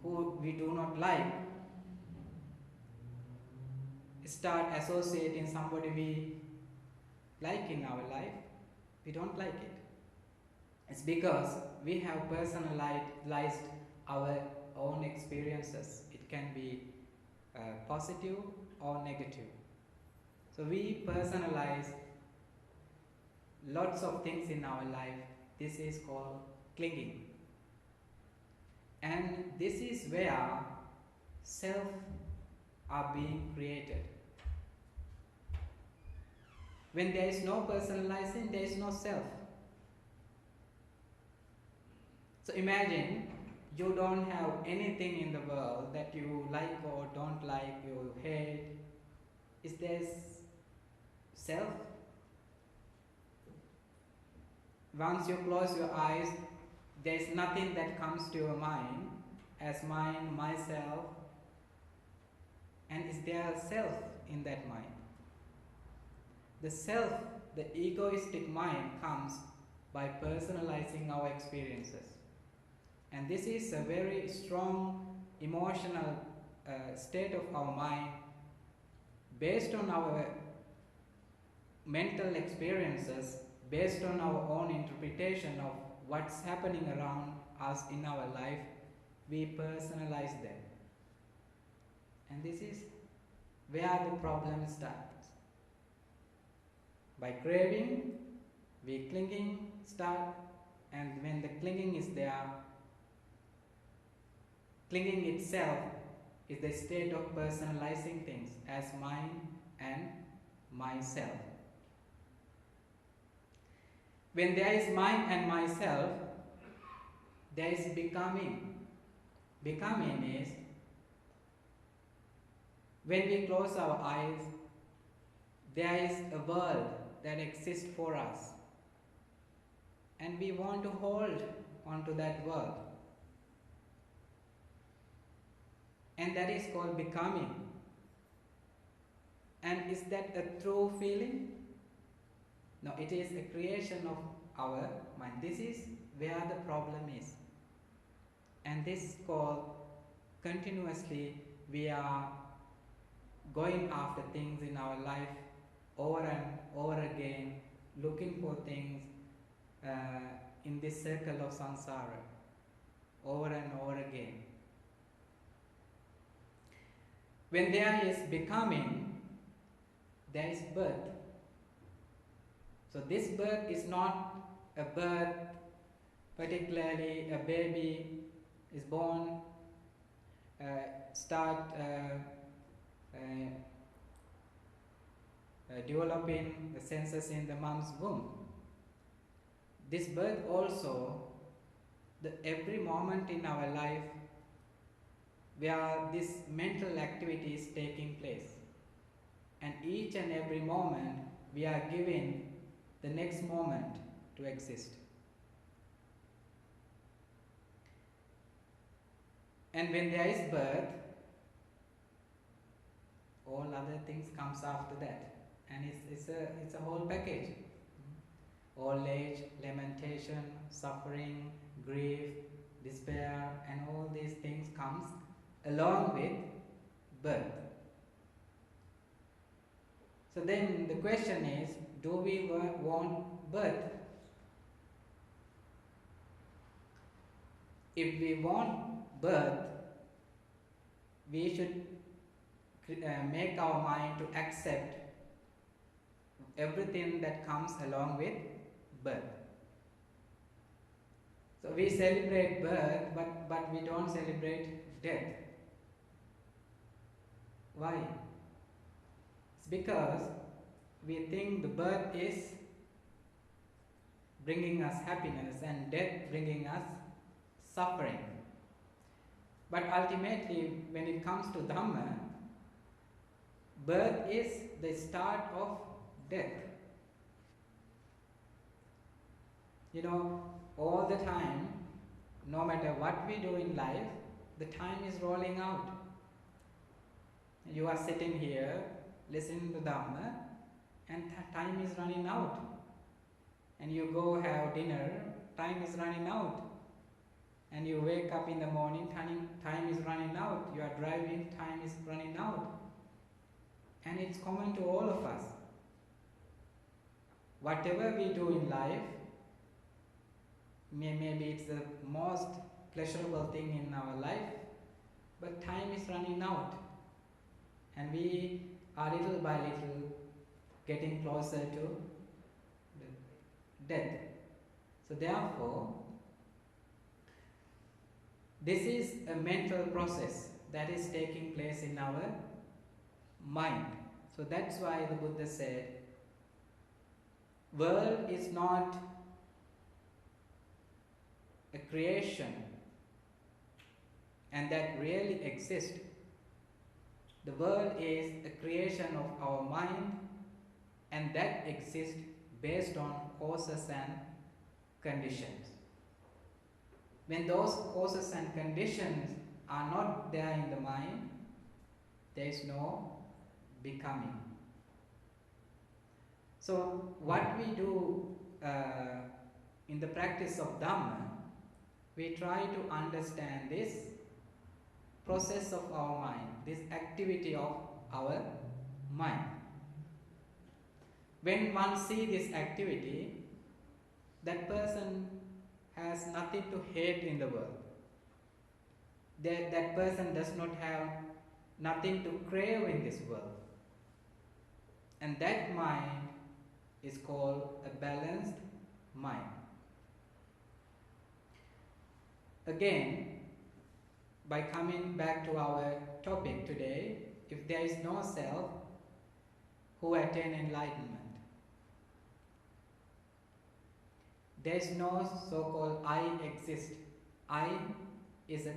who we do not like start associating somebody we like in our life, we don't like it. It's because we have personalized our own experiences. It can be positive or negative. So we personalize lots of things in our life. This is called clinging. And this is where self are being created. When there is no personalizing, there is no self. So imagine you don't have anything in the world that you like or don't like, you hate. Is there self? Once you close your eyes, there is nothing that comes to your mind as mine, myself. And is there a self in that mind? The self, the egoistic mind, comes by personalizing our experiences. And this is a very strong emotional state of our mind based on our mental experiences, based on our own interpretation of what's happening around us in our life. We personalize them. And this is where the problem starts. By craving, we clinging start, and when the clinging is there, clinging itself is the state of personalizing things as mine and myself. When there is mine and myself, there is becoming. Becoming is when we close our eyes, there is a world that exists for us. And we want to hold onto that world. And that is called becoming. And is that a true feeling? No, it is a creation of our mind. This is where the problem is. And this is called continuously we are going after things in our life over and over again, looking for things in this circle of samsara over and over again. When there is becoming, there is birth. So this birth is not a birth, particularly a baby is born, developing the senses in the mom's womb. This birth also, every moment in our life where this mental activity is taking place. And each and every moment we are given the next moment to exist. And when there is birth, all other things comes after that, and it's a whole package. Old age, lamentation, suffering, grief, despair, and all these things comes along with birth. So then the question is, do we want birth? If we want birth, we should make our mind to accept everything that comes along with birth. So we celebrate birth, but we don't celebrate death. Why? It's because we think the birth is bringing us happiness and death bringing us suffering. But ultimately, when it comes to Dhamma, birth is the start of death. You know, all the time, no matter what we do in life, the time is rolling out. You are sitting here, listening to Dhamma, and time is running out. And you go have dinner, time is running out. And you wake up in the morning, time is running out. You are driving, time is running out. And it's common to all of us. Whatever we do in life, maybe it's the most pleasurable thing in our life, but time is running out. And we are little by little getting closer to death. So therefore, this is a mental process that is taking place in our mind. So that's why the Buddha said, world is not a creation and that really exists. The world is a creation of our mind, and that exists based on causes and conditions. When those causes and conditions are not there in the mind, there is no becoming. So what we do in the practice of Dhamma, we try to understand this process of our mind, this activity of our mind. When one sees this activity, that person has nothing to hate in the world. That person does not have nothing to crave in this world. And that mind is called a balanced mind. Again, by coming back to our topic today, if there is no self, who attain enlightenment? There is no so-called I exist. I is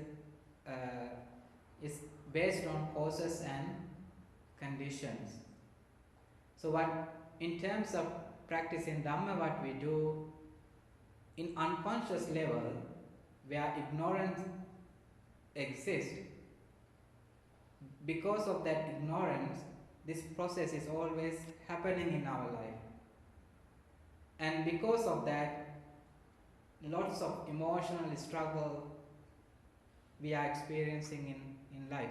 based on causes and conditions. So what, in terms of practicing Dhamma, what we do in unconscious level, where ignorance exists, because of that ignorance, this process is always happening in our life. And because of that, lots of emotional struggle we are experiencing in life.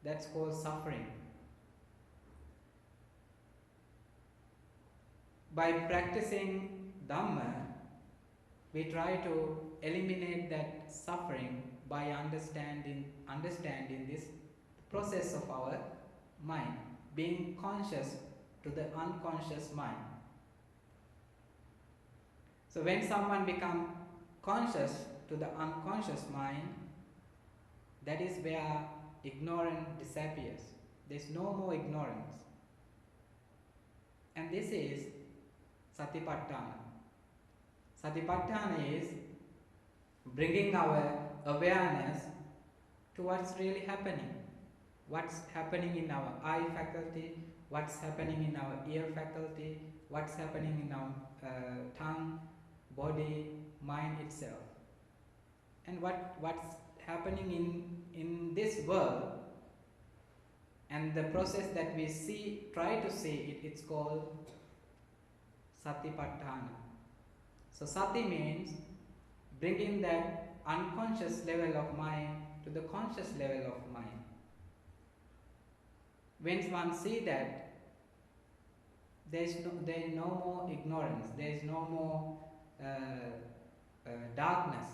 That's called suffering. By practicing Dhamma, we try to eliminate that suffering by understanding this process of our mind, being conscious to the unconscious mind. So when someone becomes conscious to the unconscious mind, that is where ignorance disappears. There is no more ignorance. And this is Satipatthana. Satipatthana is bringing our awareness to what's really happening. What's happening in our eye faculty, what's happening in our ear faculty, what's happening in our tongue, body, mind itself. And what's happening in this world, and the process that we see, try to see it, it's called satipatthana. So sati means bringing that unconscious level of mind to the conscious level of mind. When one sees that, there is no more ignorance, there is no more darkness,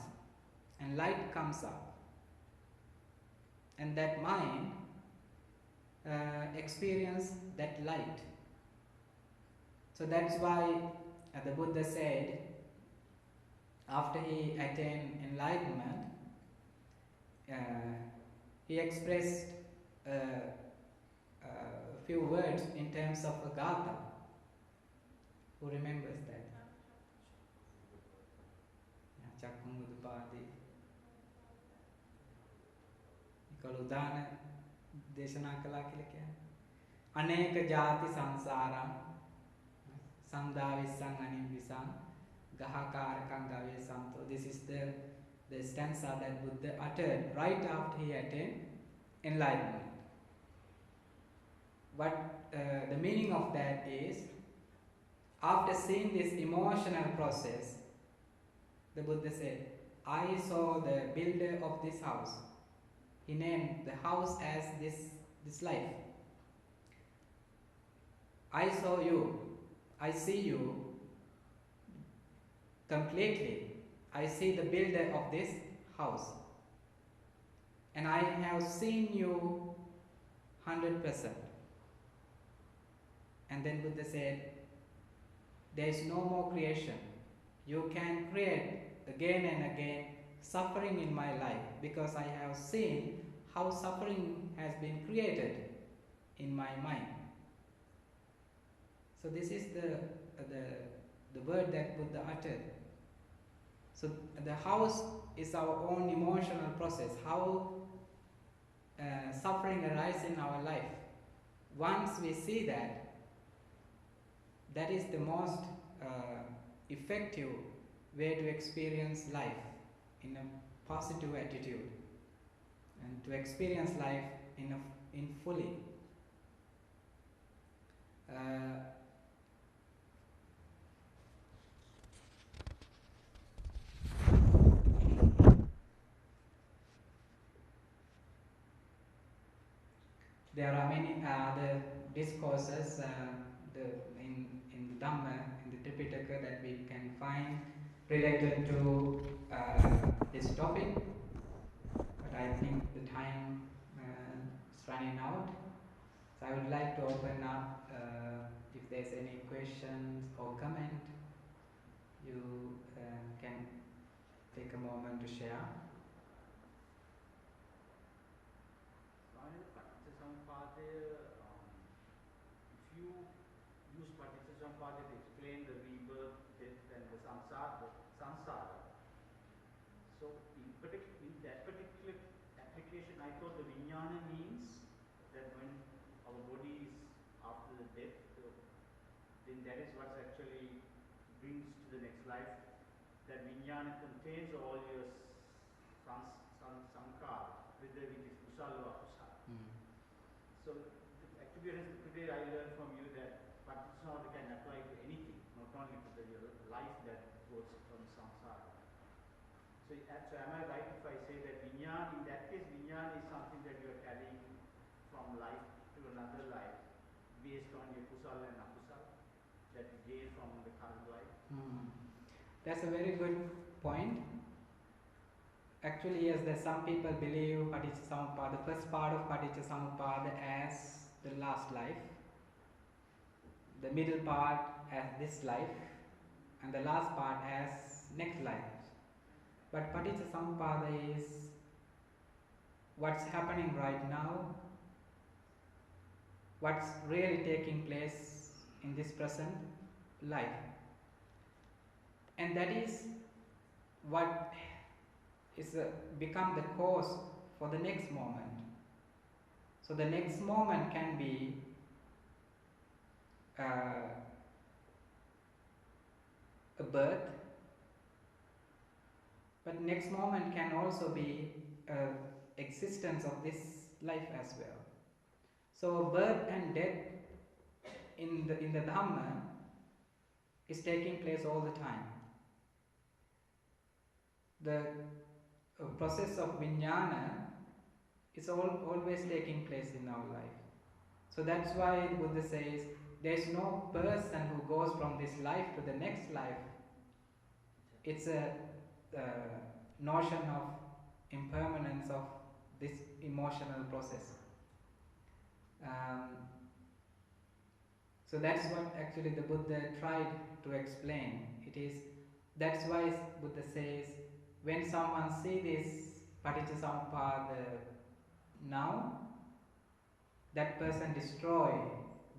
and light comes up, and that mind experience that light. So that's why the Buddha said, after he attained enlightenment, he expressed a few words in terms of a gatha. Who remembers that? Chakkum Udupadi. Kalau udana දේශනා කළා කියලා කියන්නේ අනේක ಜಾති සංසාරං සන්දාවිස්සං අනිවිසං ගහකාරකං ගවේ සන්තෝ. This is the stanza that Buddha uttered right after he attained enlightenment. What the meaning of that is, after seeing this emotional process, the Buddha said, I saw the builder of this house. He named the house as this life. I saw you, I see you completely. I see the builder of this house, and I have seen you 100%. And then Buddha said, there is no more creation. You can create again and again suffering in my life, because I have seen how suffering has been created in my mind. So this is the word that Buddha uttered. So the house is our own emotional process, how suffering arises in our life. Once we see that, that is the most effective way to experience life in a positive attitude, and to experience life in fully. There are many other discourses in Dhamma, in the Tripitaka, that we can find related to this topic, but I think the time is running out. So I would like to open up, if there's any questions or comment, you can take a moment to share. If you use Paticcasamuppada to explain the rebirth, death, and the samsara, so in that particular application, I thought the vijnana means that when our body is after the death, then that is what actually brings to the next life. That vijnana contains all your sankara, whether it is kusala or akusala. So actually today I learned from you that Paticcasamuppada can apply to anything, not only to the life that goes from samsara. So am I right if I say that vijnana, in that case vijnana is something that you are carrying from life to another life based on your kusala and akusala that you gain from the current life? That's a very good point. Actually, yes, there's some people believe Paticcasamuppada, the first part of Paticcasamuppada as the last life, the middle part as this life, and the last part as next life. But Paticcasamuppada is what's happening right now, what's really taking place in this present life. And that is what is become the cause for the next moment. So the next moment can be a birth, but next moment can also be existence of this life as well. So birth and death in the Dhamma is taking place all the time. The process of vijnana is always taking place in our life. So that's why the Buddha says there is no person who goes from this life to the next life. It's a notion of impermanence of this emotional process. So that's what actually the Buddha tried to explain. That's why Buddha says when someone sees this paticcasamuppada now, that person destroy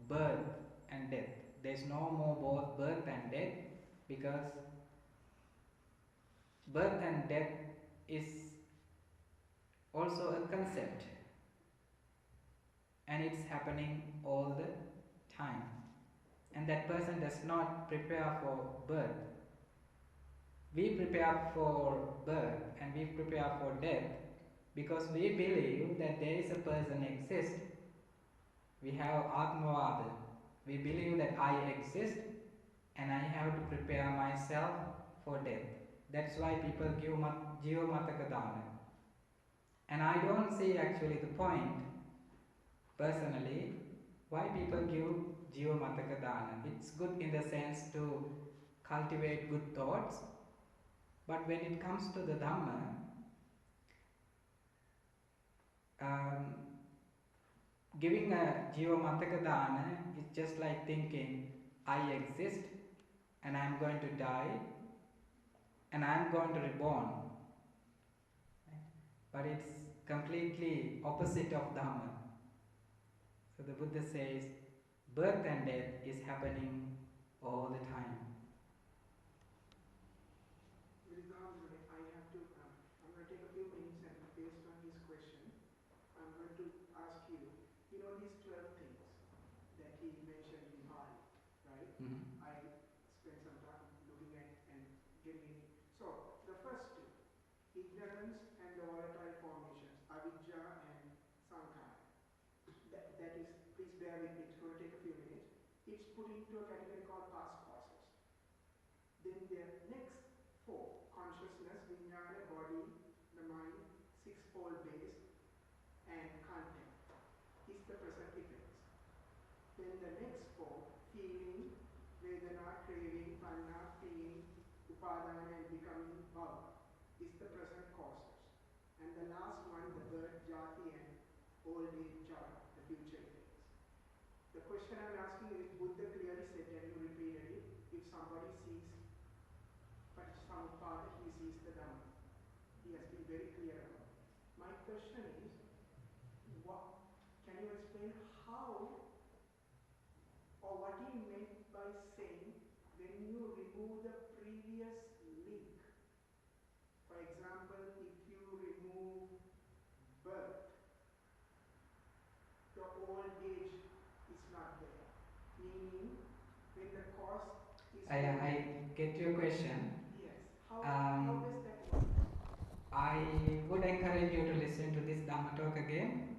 birth and death. There's no more both birth and death, because birth and death is also a concept, and it's happening all the time. And that person does not prepare for birth. We prepare for birth and we prepare for death because we believe that there is a person exists. We have Atmavada. We believe that I exist and I have to prepare myself for death. That's why people give Jiva Mataka Dana. And I don't see actually the point, personally, why people give Jiva Mataka Dana. It's good in the sense to cultivate good thoughts, but when it comes to the Dhamma, giving a Jiva Mataka Dana is just like thinking, I exist and I am going to die and I am going to reborn. But it's completely opposite of Dhamma. So the Buddha says, birth and death is happening all the time. I have to, I'm going to take a few minutes and based on his question, I'm going to ask you, you know these 12 things that he mentioned in Bali, right? Mm-hmm. I spent some time looking at and getting in. So, the first two, ignorance and the volatile formations, avijja and sankhara. That is, please bear with me, it's going to take a few minutes. It's put into a category called past causes. Then the next four, consciousness, vijnana, body, the mind, sixfold base, and content, is the present effects. Then the next four, feeling, vedana, craving, tanha, clinging, upadana, and becoming bhava, is the present causes. And the last one, the birth, jati, and old age, jara, the future effects. The question I'm asking is, Buddha clearly said, and you repeated it, if somebody sees Paticcasamuppada, he sees the Dhamma. He has been very clear about it. My question is, can you explain how or what he meant by saying when you remove the previous link? For example, if you remove birth, the old age is not there. Meaning, when the cause is... I get your question. Yes. How does that work? I would encourage you to listen to this Dhamma talk again.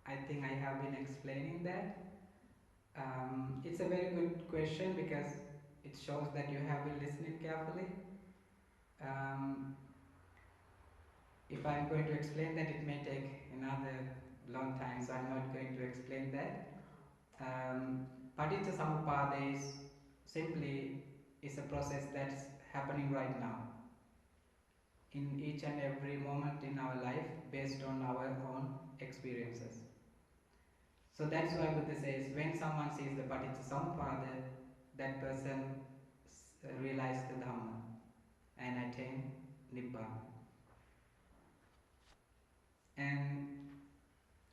I think I have been explaining that. It's a very good question because it shows that you have been listening carefully. If I'm going to explain that, it may take another long time, so I'm not going to explain that. Paticcasamuppada is simply a process that's happening right now, in each and every moment in our life, based on our own experiences. So that's why Buddha says, when someone sees the Paticcasamuppada, that person realizes the Dhamma and attain Nibbana. And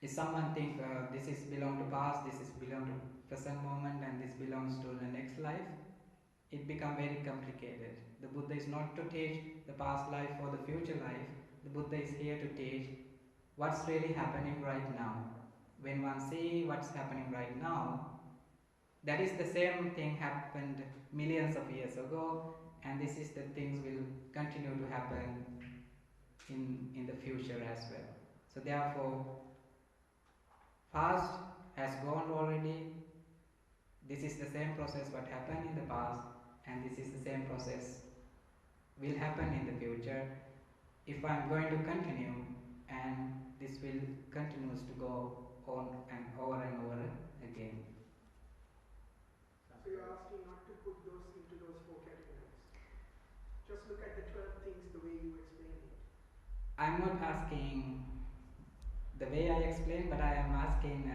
if someone thinks this is belong to past, this is belong to present moment, and this belongs to the next life, it becomes very complicated. The Buddha is not to teach the past life or the future life. The Buddha is here to teach what's really happening right now. When one sees what's happening right now, that is the same thing happened millions of years ago, and this is the things will continue to happen in the future as well. So therefore, past has gone already. This is the same process what happened in the past, and this is the same process will happen in the future. If I'm going to continue, and this will continues to go on and over again. So you're asking not to put those into those 4 categories. Just look at the 12 things the way you explained it. I'm not asking the way I explain, but I am asking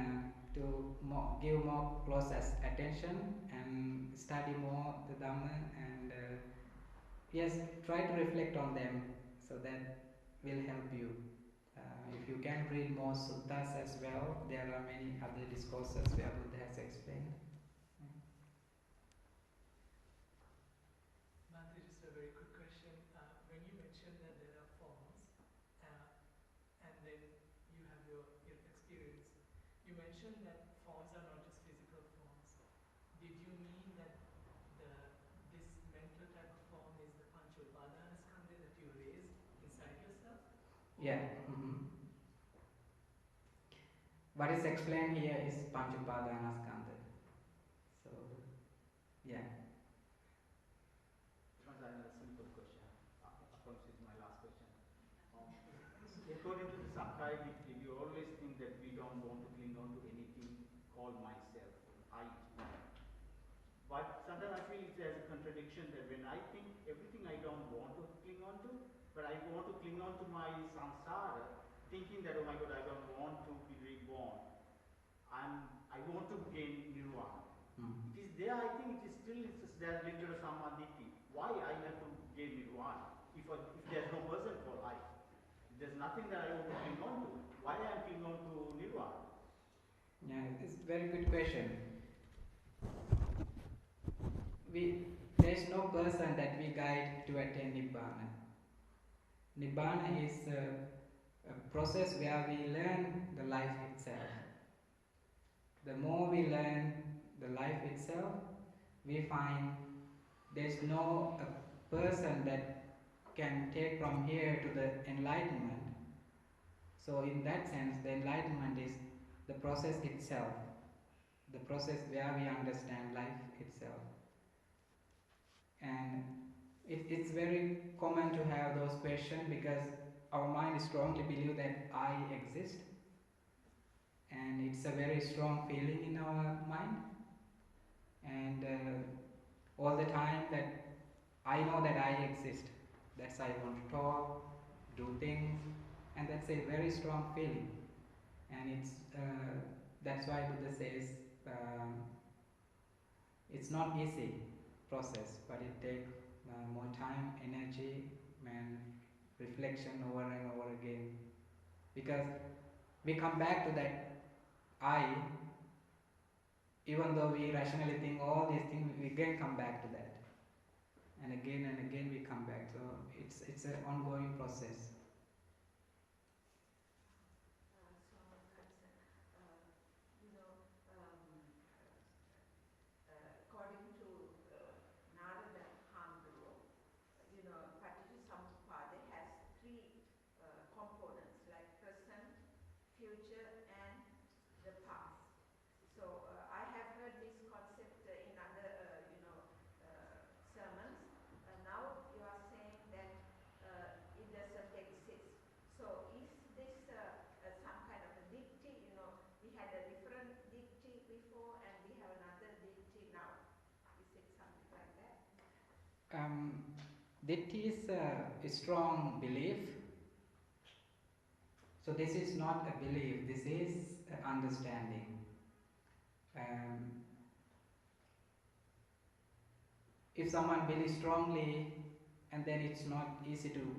to give more close attention and study more the Dhamma, and yes, try to reflect on them, so that will help you. If you can read more suttas as well, there are many other discourses where Buddha has explained. Bhante, just a very quick question. When you mentioned that there are forms, and then you have your experience, you mentioned that forms are not just physical forms. Did you mean that this mental type of form is the Pancha Upadanaskandha that you raise inside yourself? Yeah. What is explained here is Pancha Upadanaskandha. So, yeah. Another simple question. I promise it's my last question. According to the Sankaya Ditthi, we always think that we don't want to cling on to anything called myself, I. But sometimes I feel it has a contradiction that when I think everything I don't want to cling on to, but I want to cling on to my samsara, thinking that, oh my God, I don't want to be reborn. I want to gain nirvana. It is there, I think it is still there's limited samadhi. Why I have to gain nirvana if there's no person called I? If there's nothing that I want to cling on to, why I am clinging on to nirvana? Yeah, it's a very good question. There is no person that we guide to attain Nibbana. Nibbana is a process where we learn the life itself. The more we learn the life itself, we find there's no person that can take from here to the enlightenment. So in that sense, the enlightenment is the process itself, the process where we understand life itself. And it's very common to have those questions because our mind strongly believes that I exist, and it's a very strong feeling in our mind, and all the time that I know that I exist, that's I want to talk, do things, and that's a very strong feeling. And it's that's why Buddha says it's not easy process, but it takes more time, energy, and reflection over and over again, because we come back to that I. Even though we rationally think all these things, we again come back to that, and again we come back. So it's an ongoing process. Ditti is a strong belief. So this is not a belief, this is an understanding. If someone believes strongly, and then it's not easy to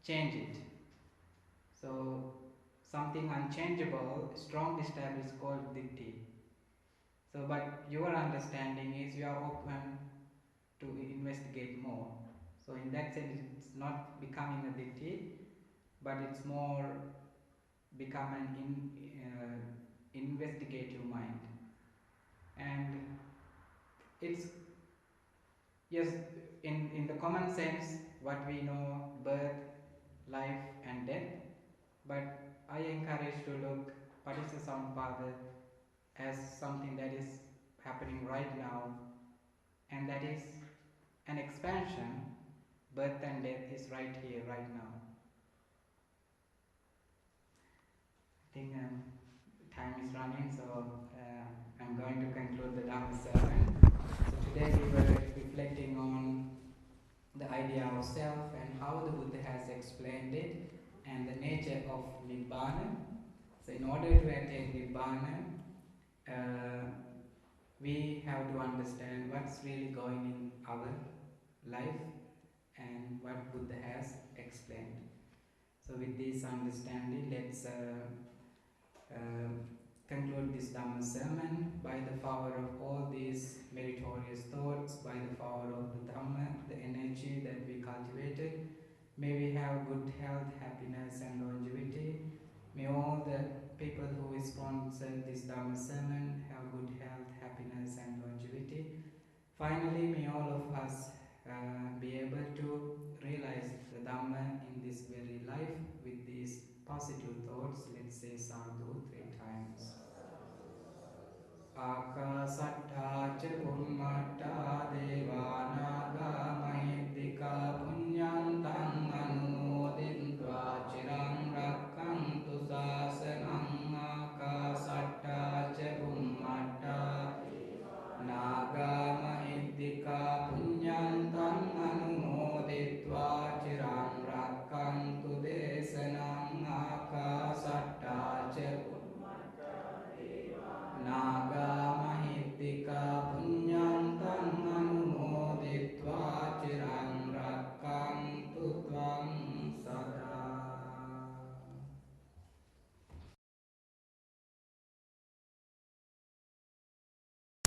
change it. So something unchangeable, strongly established, is called Ditti. So but your understanding is you are open to investigate more. So in that sense, it's not becoming a Ditti, but it's more become an investigative mind. And it's, yes, in the common sense, what we know, birth, life and death, but I encourage to look Paticcasamuppada as something that is happening right now, and that is an expansion. Birth and death is right here, right now. I think time is running, so I'm going to conclude the Dhamma sermon. So today we were reflecting on the idea of self and how the Buddha has explained it, and the nature of Nibbana. So in order to attain Nibbana, we have to understand what's really going in our life and what Buddha has explained. So with this understanding, let's conclude this Dhamma sermon by the power of all these meritorious thoughts, by the power of the Dhamma, the energy that we cultivated. May we have good health, happiness and longevity. May all the people who sponsored this Dhamma sermon have good health, happiness and longevity. Finally, may all of us be able to realize the Dhamma in this very life with these positive thoughts. Let's say sadhu 3 times. Akasatta ca